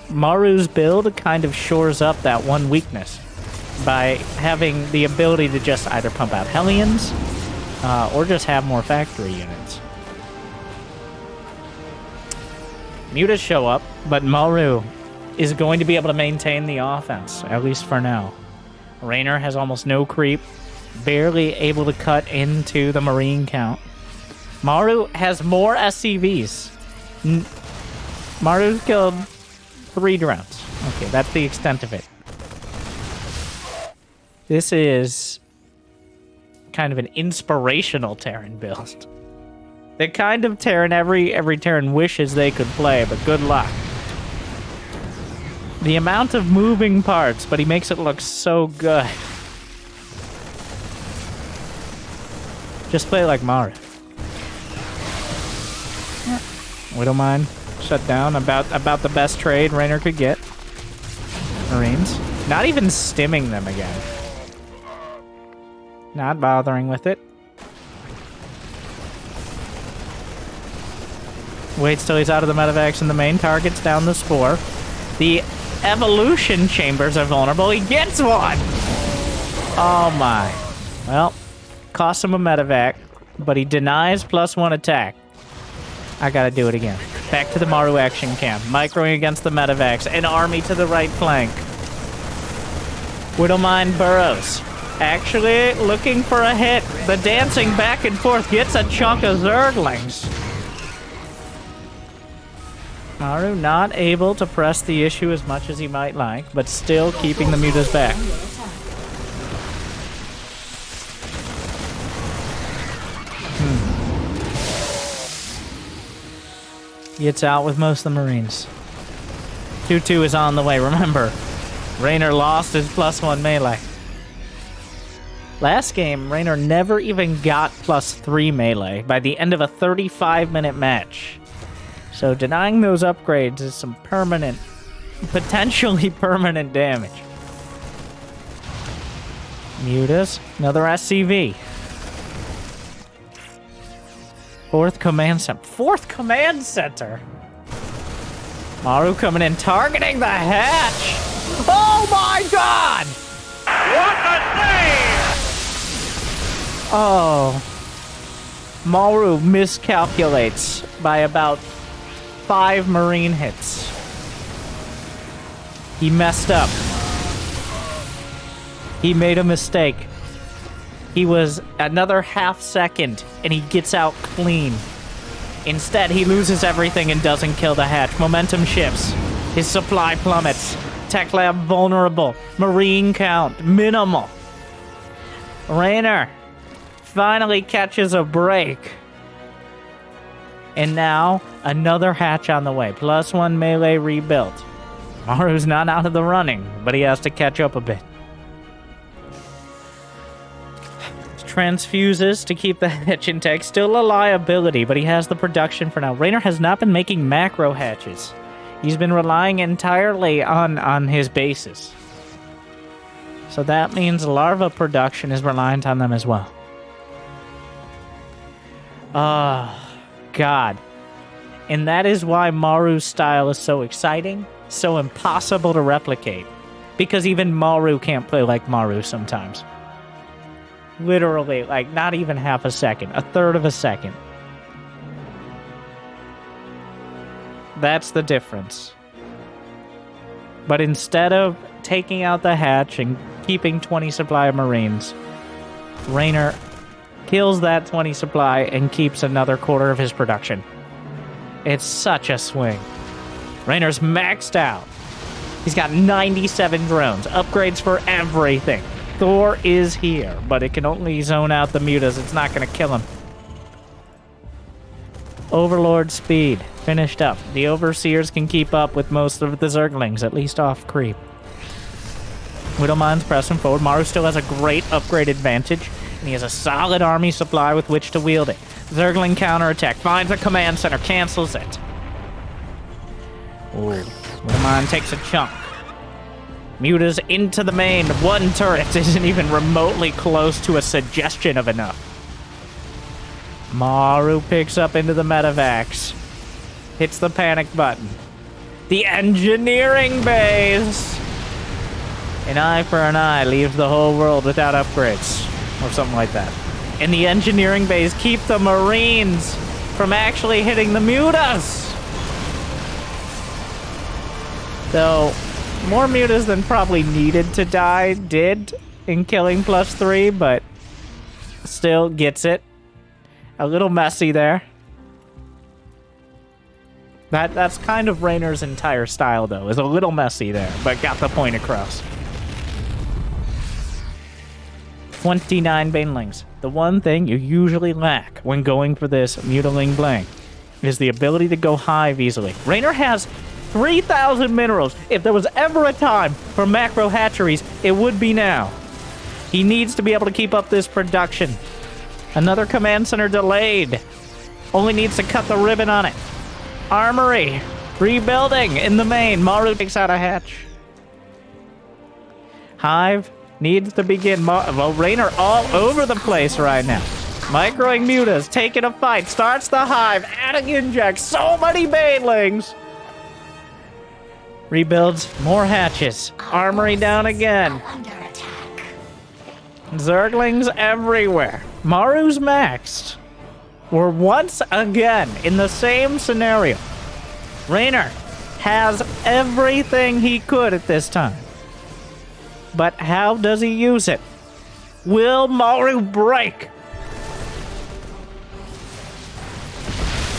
Maru's build kind of shores up that one weakness by having the ability to just either pump out Hellions or just have more factory units. Mutas show up, but Maru is going to be able to maintain the offense, at least for now. Reynor has almost no creep, barely able to cut into the Marine count. Maru has more SCVs. Maru's killed 3 drones. Okay, that's the extent of it. This is kind of an inspirational Terran build. The kind of Terran every Terran wishes they could play, but good luck. The amount of moving parts, but he makes it look so good. Just play like Maru. We don't mind. Shut down. About the best trade Reynor could get. Marines. Not even stimming them again. Not bothering with it. Waits till he's out of the medevacs and the main target's down the spore. The evolution chambers are vulnerable. He gets one! Oh my. Well, cost him a medevac, but he denies +1 attack. I gotta do it again. Back to the Maru action camp. Microing against the medevacs. An army to the right flank. Widowmine burrows. Actually looking for a hit. The dancing back and forth gets a chunk of Zerglings. Maru not able to press the issue as much as he might like, but still keeping the mutas back. Gets out with most of the Marines. 2-2 is on the way. Remember, Reynor lost his +1 melee. Last game, Reynor never even got +3 melee by the end of a 35-minute match. So denying those upgrades is some permanent, potentially permanent damage. Mutas, another SCV. Fourth command center. Maru coming in, targeting the hatch. Oh my god! What a save! Oh. Maru miscalculates by about 5 Marine hits. He messed up. He made a mistake. He was another half second, and he gets out clean. Instead, he loses everything and doesn't kill the hatch. Momentum shifts. His supply plummets. Tech lab vulnerable. Marine count minimal. Reynor finally catches a break. And now, another hatch on the way. +1 melee rebuilt. Maru's not out of the running, but he has to catch up a bit. Transfuses to keep the hatch intact. Still a liability, but he has the production for now. Reynor has not been making macro hatches. He's been relying entirely on his bases. So that means larva production is reliant on them as well. God. And that is why Maru's style is so exciting, so impossible to replicate. Because even Maru can't play like Maru sometimes. Literally, like, not even half a second. A third of a second. That's the difference. But instead of taking out the hatch and keeping 20 supply of Marines, Reynor kills that 20 supply and keeps another quarter of his production. It's such a swing. Reynor's maxed out. He's got 97 drones, upgrades for everything. Thor is here, but it can only zone out the mutas. It's not going to kill him. Overlord speed, finished up. The Overseers can keep up with most of the Zerglings, at least off creep. Widowmine's pressing forward. Maru still has a great upgrade advantage, and he has a solid army supply with which to wield it. Zergling counterattack, finds a command center, cancels it. Ooh, Widowmine takes a chunk. Mutas into the main. One turret isn't even remotely close to a suggestion of enough. Maru picks up into the medevacs. Hits the panic button. The engineering base! An eye for an eye leaves the whole world without upgrades. Or something like that. And the engineering base keep the Marines from actually hitting the mutas! Though, more mutas than probably needed to die did in killing +3, but still gets it. A little messy there. That's kind of Reynor's entire style, though. Is a little messy there, but got the point across. 29 banelings. The one thing you usually lack when going for this mutiling blank is the ability to go hive easily. Reynor has 3,000 minerals. If there was ever a time for macro hatcheries, it would be now. He needs to be able to keep up this production. Another command center delayed. Only needs to cut the ribbon on it. Armory. Rebuilding in the main. Maru takes out a hatch. Hive needs to begin. Well, Reynor all over the place right now. Microing mutas, taking a fight. Starts the hive. Adding injects. So many banelings. Rebuilds more hatches. Armory down again. Zerglings everywhere. Maru's maxed. We're once again in the same scenario. Reynor has everything he could at this time. But how does he use it? Will Maru break?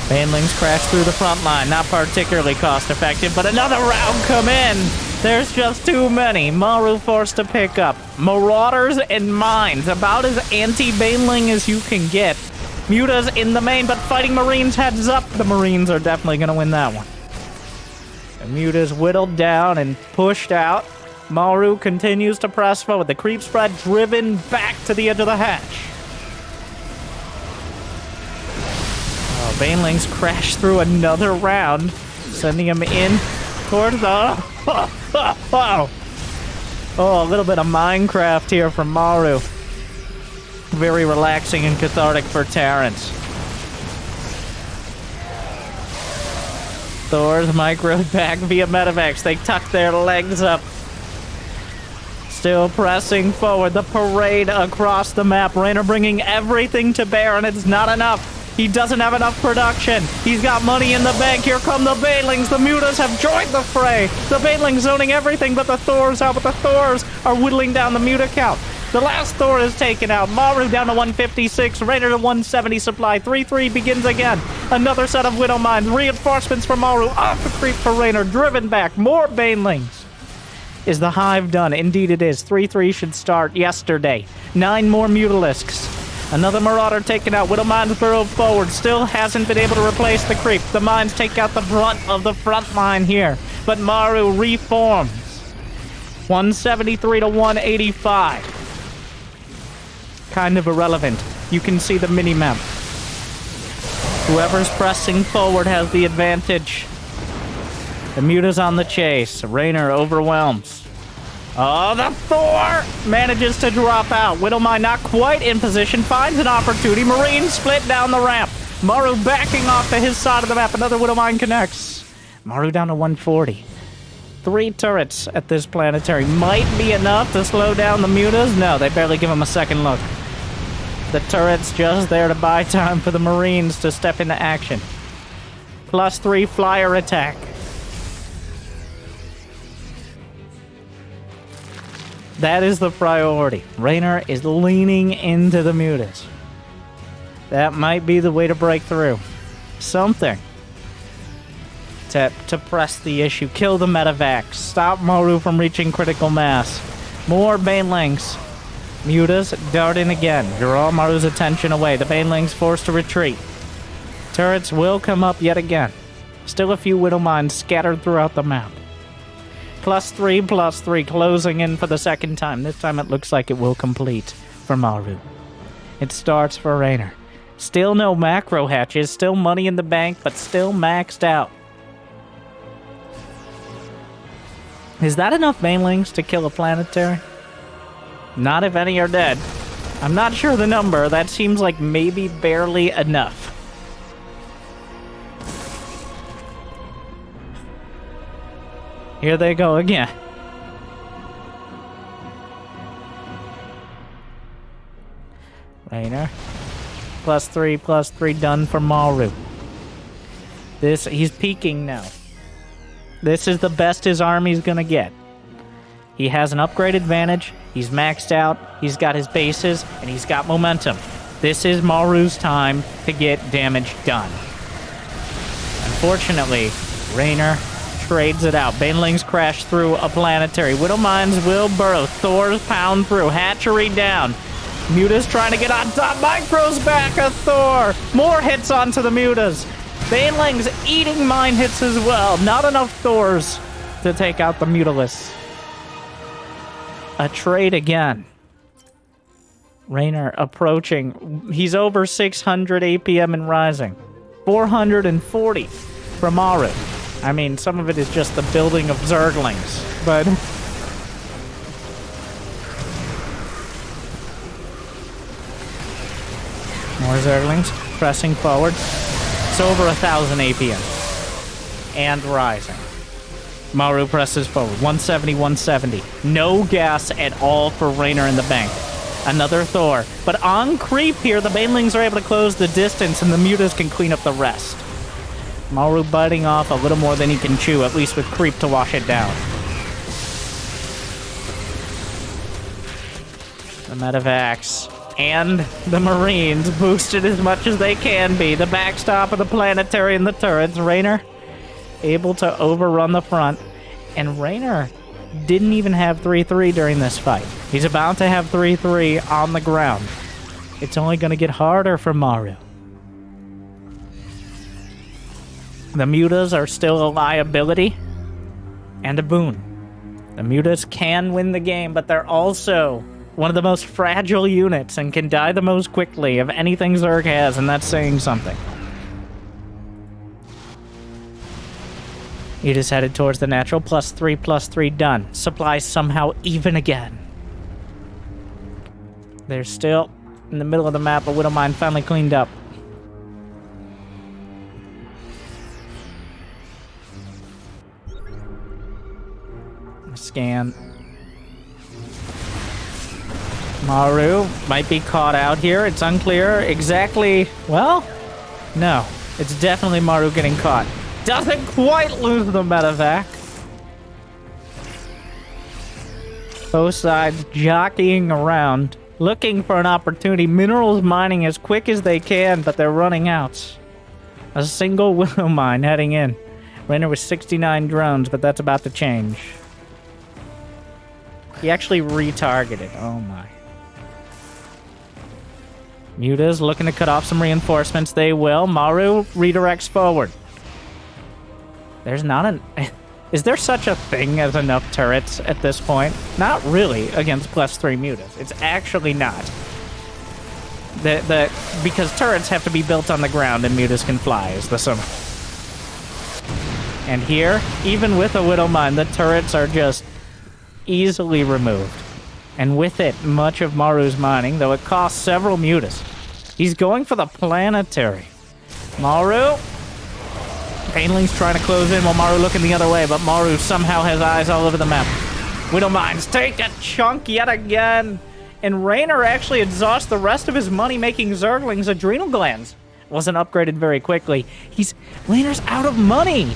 Banelings crash through the front line. Not particularly cost effective, but another round come in. There's just too many. Maru forced to pick up. Marauders and mines. About as anti-baneling as you can get. Mutas in the main, but fighting Marines heads up. The Marines are definitely going to win that one. The Mutas whittled down and pushed out. Maru continues to press forward. The creep spread driven back to the edge of the hatch. Oh, banelings crash through another round, sending him in towards the... Oh, a little bit of Minecraft here from Maru. Very relaxing and cathartic for Terrans. Thor's microed back via medevacs. They tuck their legs up. Still pressing forward. The parade across the map. Reynor bringing everything to bear, and it's not enough. He doesn't have enough production. He's got money in the bank. Here come the banelings. The mutas have joined the fray. The banelings zoning everything but the Thors out, but the Thors are whittling down the muta count. The last Thor is taken out. Maru down to 156. Reynor to 170 supply. 3-3 begins again. Another set of Widow Mines. Reinforcements for Maru. Off the creep for Reynor. Driven back. More banelings. Is the hive done? Indeed it is. 3-3 should start yesterday. 9 more mutalisks. Another Marauder taken out. Widow Mines burrowed forward. Still hasn't been able to replace the creep. The mines take out the brunt of the front line here. But Maru reforms. 173 to 185. Kind of irrelevant. You can see the mini-map. Whoever's pressing forward has the advantage. The muta's on the chase. Reynor overwhelms. Oh, the Thor manages to drop out. Widowmine not quite in position. Finds an opportunity. Marines split down the ramp. Maru backing off to his side of the map. Another Widowmine connects. Maru down to 140. 3 turrets at this planetary. Might be enough to slow down the mutas. No, they barely give him a second look. The turret's just there to buy time for the Marines to step into action. +3 flyer attack. That is the priority. Reynor is leaning into the mutas. That might be the way to break through. Something to press the issue. Kill the medevacs. Stop Maru from reaching critical mass. More banelings. Mutas dart in again. Draw Maru's attention away. The banelings forced to retreat. Turrets will come up yet again. Still a few Widow Mines scattered throughout the map. +3, closing in for the second time. This time it looks like it will complete for Maru. It starts for Reynor. Still no macro hatches, still money in the bank, but still maxed out. Is that enough banelings to kill a planetary? Not if any are dead. I'm not sure the number. That seems like maybe barely enough. Here they go again. Reynor. +3 done for Maru. He's peaking now. This is the best his army's gonna get. He has an upgrade advantage, he's maxed out, he's got his bases, and he's got momentum. This is Maru's time to get damage done. Unfortunately, Reynor trades it out. Banelings crash through a planetary. Widow Mines will burrow. Thors pound through. Hatchery down. Muta's trying to get on top. Micro's back. A Thor. More hits onto the Mutas. Banelings eating mine hits as well. Not enough Thors to take out the Mutalists. A trade again. Reynor approaching. He's over 600 APM and rising. 440 from Maru. I mean, some of it is just the building of Zerglings, but... More Zerglings pressing forward. It's over 1,000 APM. And rising. Maru presses forward. 170, 170. No gas at all for Reynor in the bank. Another Thor. But on creep here, the Banelings are able to close the distance, and the Mutas can clean up the rest. Maru biting off a little more than he can chew, at least with creep to wash it down. The medevacs and the Marines boosted as much as they can be. The backstop of the planetary and the turrets. Reynor able to overrun the front. And Reynor didn't even have 3-3 during this fight. He's about to have 3-3 on the ground. It's only going to get harder for Maru. The Mutas are still a liability and a boon. The Mutas can win the game, but they're also one of the most fragile units and can die the most quickly of anything Zerg has, and that's saying something. It is headed towards the natural. +3/+3 done. Supplies somehow even again. They're still in the middle of the map, but Widowmine finally cleaned up. Scan. Maru might be caught out here. It's unclear exactly. Well, no. It's definitely Maru getting caught. Doesn't quite lose the medevac. Both sides jockeying around, looking for an opportunity. Minerals mining as quick as they can, but they're running out. A single Widow mine heading in. Reynor with 69 drones, but that's about to change. He actually retargeted. Oh my. Muta's looking to cut off some reinforcements. They will. Maru redirects forward. There's not an... Is there such a thing as enough turrets at this point? Not really against +3 Mutas. It's actually not. Because turrets have to be built on the ground and Mutas can fly is the sum. And here, even with a Widow Mine, the turrets are just easily removed. And with it, much of Maru's mining, though it costs several Mutas. He's going for the planetary. Maru... Banelings trying to close in while Maru looking the other way, but Maru somehow has eyes all over the map. Widow Mines take a chunk yet again. And Reynor actually exhausts the rest of his money making Zerglings adrenal glands. Wasn't upgraded very quickly. Reynor's out of money.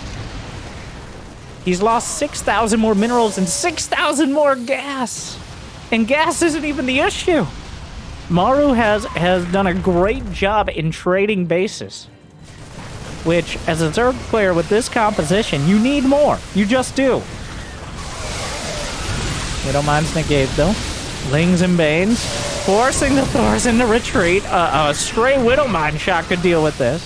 He's lost 6,000 more minerals and 6,000 more gas. And gas isn't even the issue. Maru has done a great job in trading bases. Which, as a Zerg player with this composition, you need more. You just do. Widow Mines negate, though. Lings and Banes, forcing the Thors into retreat. A stray Widow Mine shot could deal with this.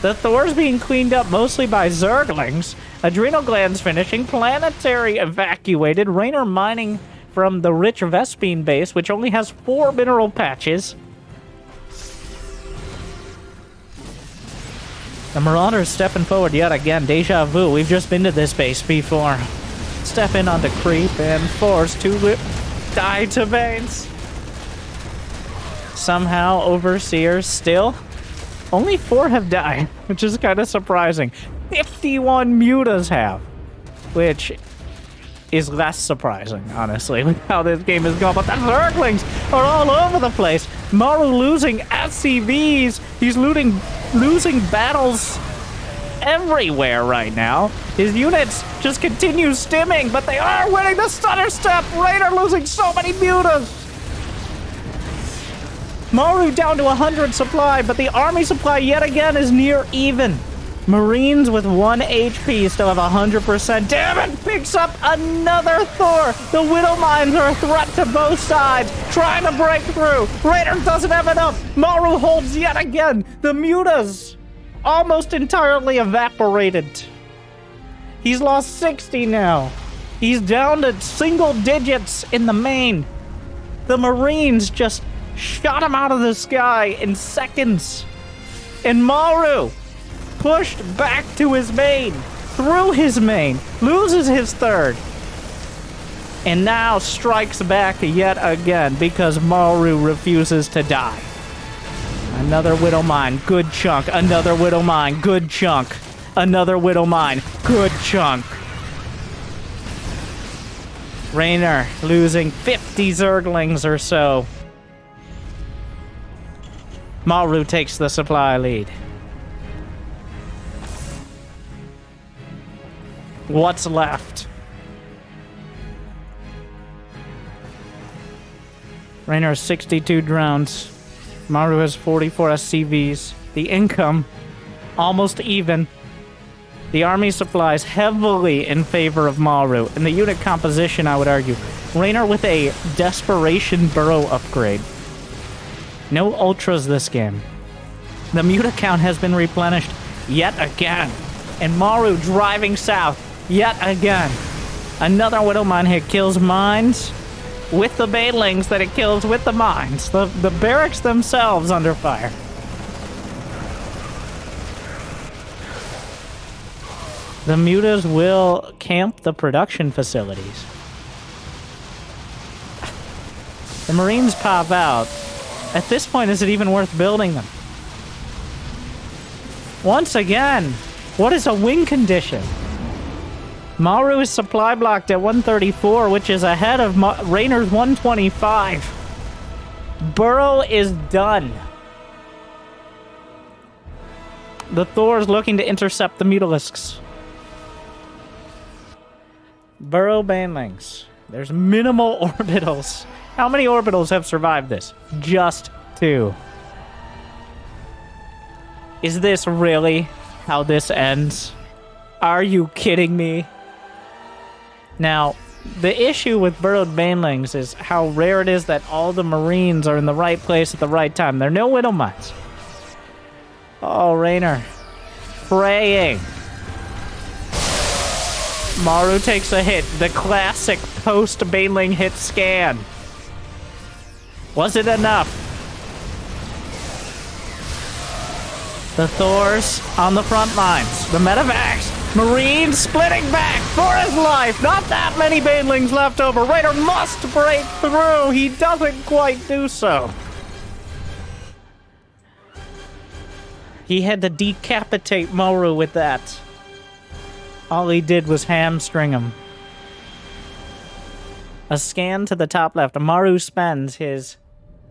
The Thors being cleaned up mostly by Zerglings. Adrenal glands finishing. Planetary evacuated. Reynor mining from the rich Vespine base, which only has 4 mineral patches. The Marauders stepping forward yet again. Deja vu. We've just been to this base before. Step in onto creep and force to die to Banes. Somehow, Overseers still. Only 4 have died, which is kind of surprising. 51 Mutas have, which is less surprising, honestly, with how this game is going. But the Zerglings are all over the place. Maru losing SCVs. He's losing battles everywhere right now. His units just continue stimming, but they are winning the stutter step. Reynor losing so many mutas. Maru down to 100 supply, but the army supply yet again is near even. Marines with 1 HP still have 100%. Damn it! Picks up another Thor. The Widow Mines are a threat to both sides. Trying to break through. Reynor doesn't have enough. Maru holds yet again. The mutas almost entirely evaporated. He's lost 60 now. He's down to single digits in the main. The Marines just shot him out of the sky in seconds. And Maru pushed back to his main, through his main, loses his third, and now strikes back yet again because Maru refuses to die. Another Widow Mine, good chunk. Another Widow Mine, good chunk. Another Widow Mine, good chunk. Reynor losing 50 Zerglings or so. Maru takes the supply lead. What's left? Reynor has 62 drones. Maru has 44 SCVs. The income, almost even. The army supplies heavily in favor of Maru. In the unit composition, I would argue. Reynor with a Desperation Burrow upgrade. No ultras this game. The muta count has been replenished yet again. And Maru driving south yet again. Another Widow Mine hit kills mines with the banelings that it kills with the mines. The barracks themselves under fire. The mutas will camp the production facilities. The Marines pop out. At this point, is it even worth building them? Once again, what is a win condition? Maru is supply blocked at 134, which is ahead of Reynor's 125. Burrow is done. The Thor is looking to intercept the Mutalisks. Burrow banelings. There's minimal orbitals. How many orbitals have survived this? Just 2. Is this really how this ends? Are you kidding me? Now, the issue with burrowed banelings is how rare it is that all the Marines are in the right place at the right time. There are no Widow Mines. Oh, Reynor. Praying. Maru takes a hit. The classic post-baneling hit scan. Was it enough? The Thors on the front lines. The medevacs. Marines splitting back for his life. Not that many banelings left over. Reynor must break through. He doesn't quite do so. He had to decapitate Maru with that. All he did was hamstring him. A scan to the top left. Maru spends his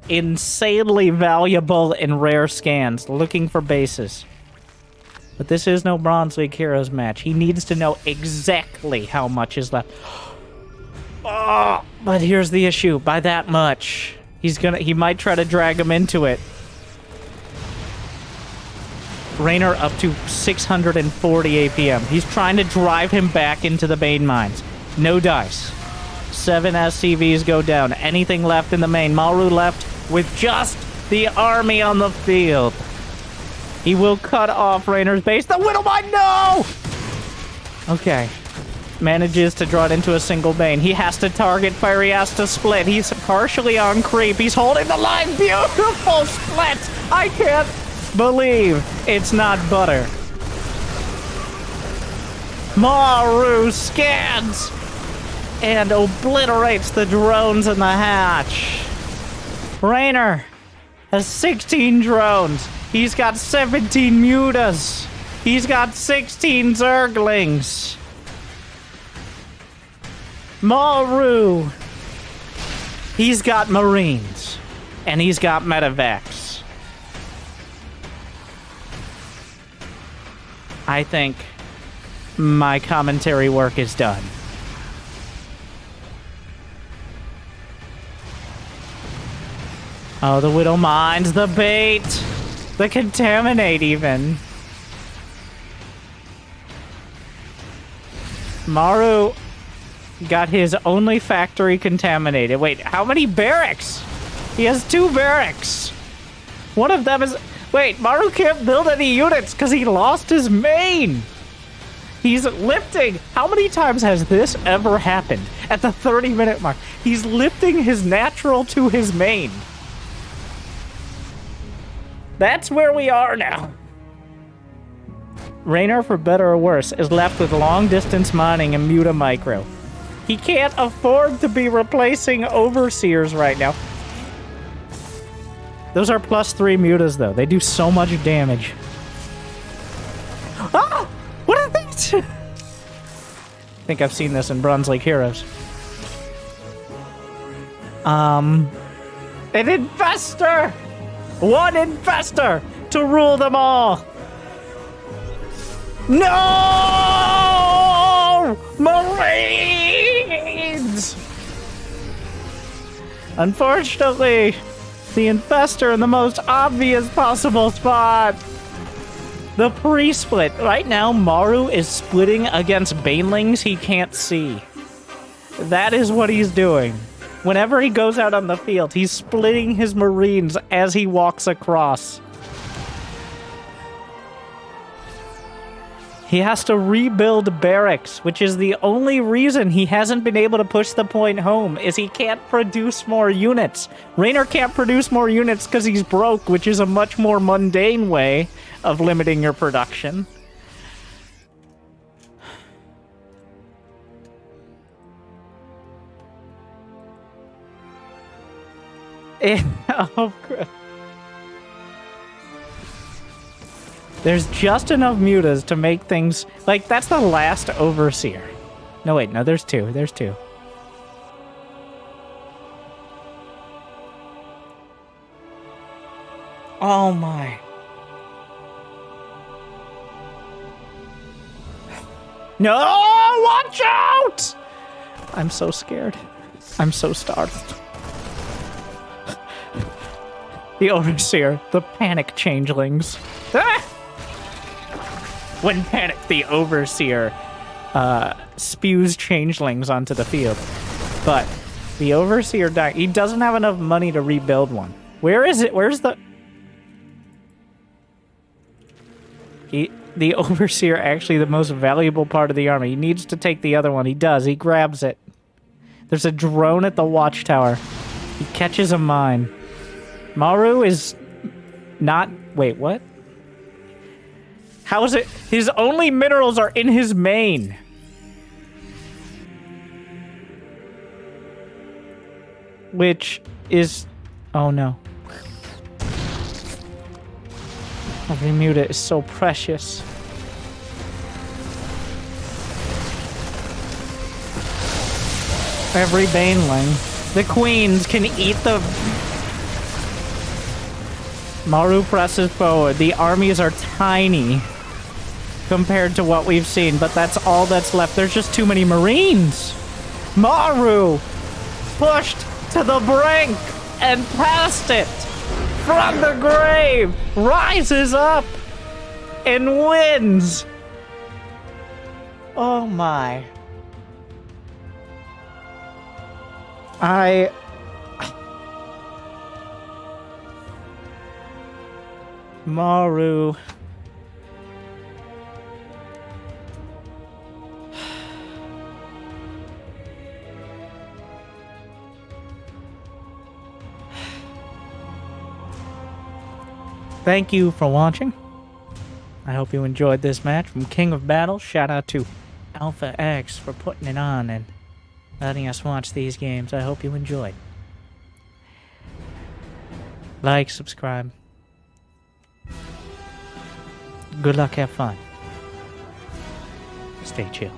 insanely valuable and rare scans looking for bases. But this is no Bronze League Heroes match. He needs to know exactly how much is left. Oh, but here's the issue. By that much, he might try to drag him into it. Reynor up to 640 APM. He's trying to drive him back into the Bane Mines. No dice. 7 SCVs go down. Anything left in the main. Maru left with just the army on the field. He will cut off Reynor's base. The Widow Mine, no! Okay. Manages to draw it into a single Bane. He has to target fire. He has to split. He's partially on creep. He's holding the line. Beautiful split. I can't believe it's not butter. Maru scans and obliterates the drones in the hatch. Reynor has 16 drones. He's got 17 mutas. He's got 16 Zerglings. Maru. He's got Marines. And he's got medevacs. I think my commentary work is done. Oh, the Widow mines the bait! The contaminate, even. Maru got his only factory contaminated. Wait, how many barracks? He has 2 barracks. One of them is... Wait, Maru can't build any units because he lost his main. He's lifting. How many times has this ever happened? At the 30-minute mark, he's lifting his natural to his main. That's where we are now. Reynor, for better or worse, is left with long-distance mining and Muta Micro. He can't afford to be replacing Overseers right now. Those are +3 Mutas, though. They do so much damage. Ah! What is this? I think I've seen this in Bronze League Heroes. An Infestor! One Infestor to rule them all! No! Marines! Unfortunately, the Infestor in the most obvious possible spot. The pre-split. Right now, Maru is splitting against banelings he can't see. That is what he's doing. Whenever he goes out on the field, he's splitting his Marines as he walks across. He has to rebuild barracks, which is the only reason he hasn't been able to push the point home, is he can't produce more units. Reynor can't produce more units because he's broke, which is a much more mundane way of limiting your production. Oh, crap. There's just enough mutas to make things... Like, that's the last Overseer. No, wait, no, there's 2. There's 2. Oh, my. No! Watch out! I'm so scared. I'm so startled. The Overseer. The panic changelings. Ah! When panicked, the Overseer spews changelings onto the field. But the Overseer died. He doesn't have enough money to rebuild one. Where is it? Where's the... The Overseer actually the most valuable part of the army. He needs to take the other one. He does. He grabs it. There's a drone at the watchtower. He catches a mine. Maru is not... Wait, what? How is it? His only minerals are in his main. Which is... Oh, no. Every muta is so precious. Every baneling. The queens can eat the... Maru presses forward. The armies are tiny compared to what we've seen, but that's all that's left. There's just too many Marines. Maru pushed to the brink and past it from the grave, rises up and wins. Oh my. Maru. Thank you for watching. I hope you enjoyed this match from King of Battle. Shout out to Alpha X for putting it on and letting us watch these games. I hope you enjoyed. Like, subscribe. Good luck, have fun. Stay chill.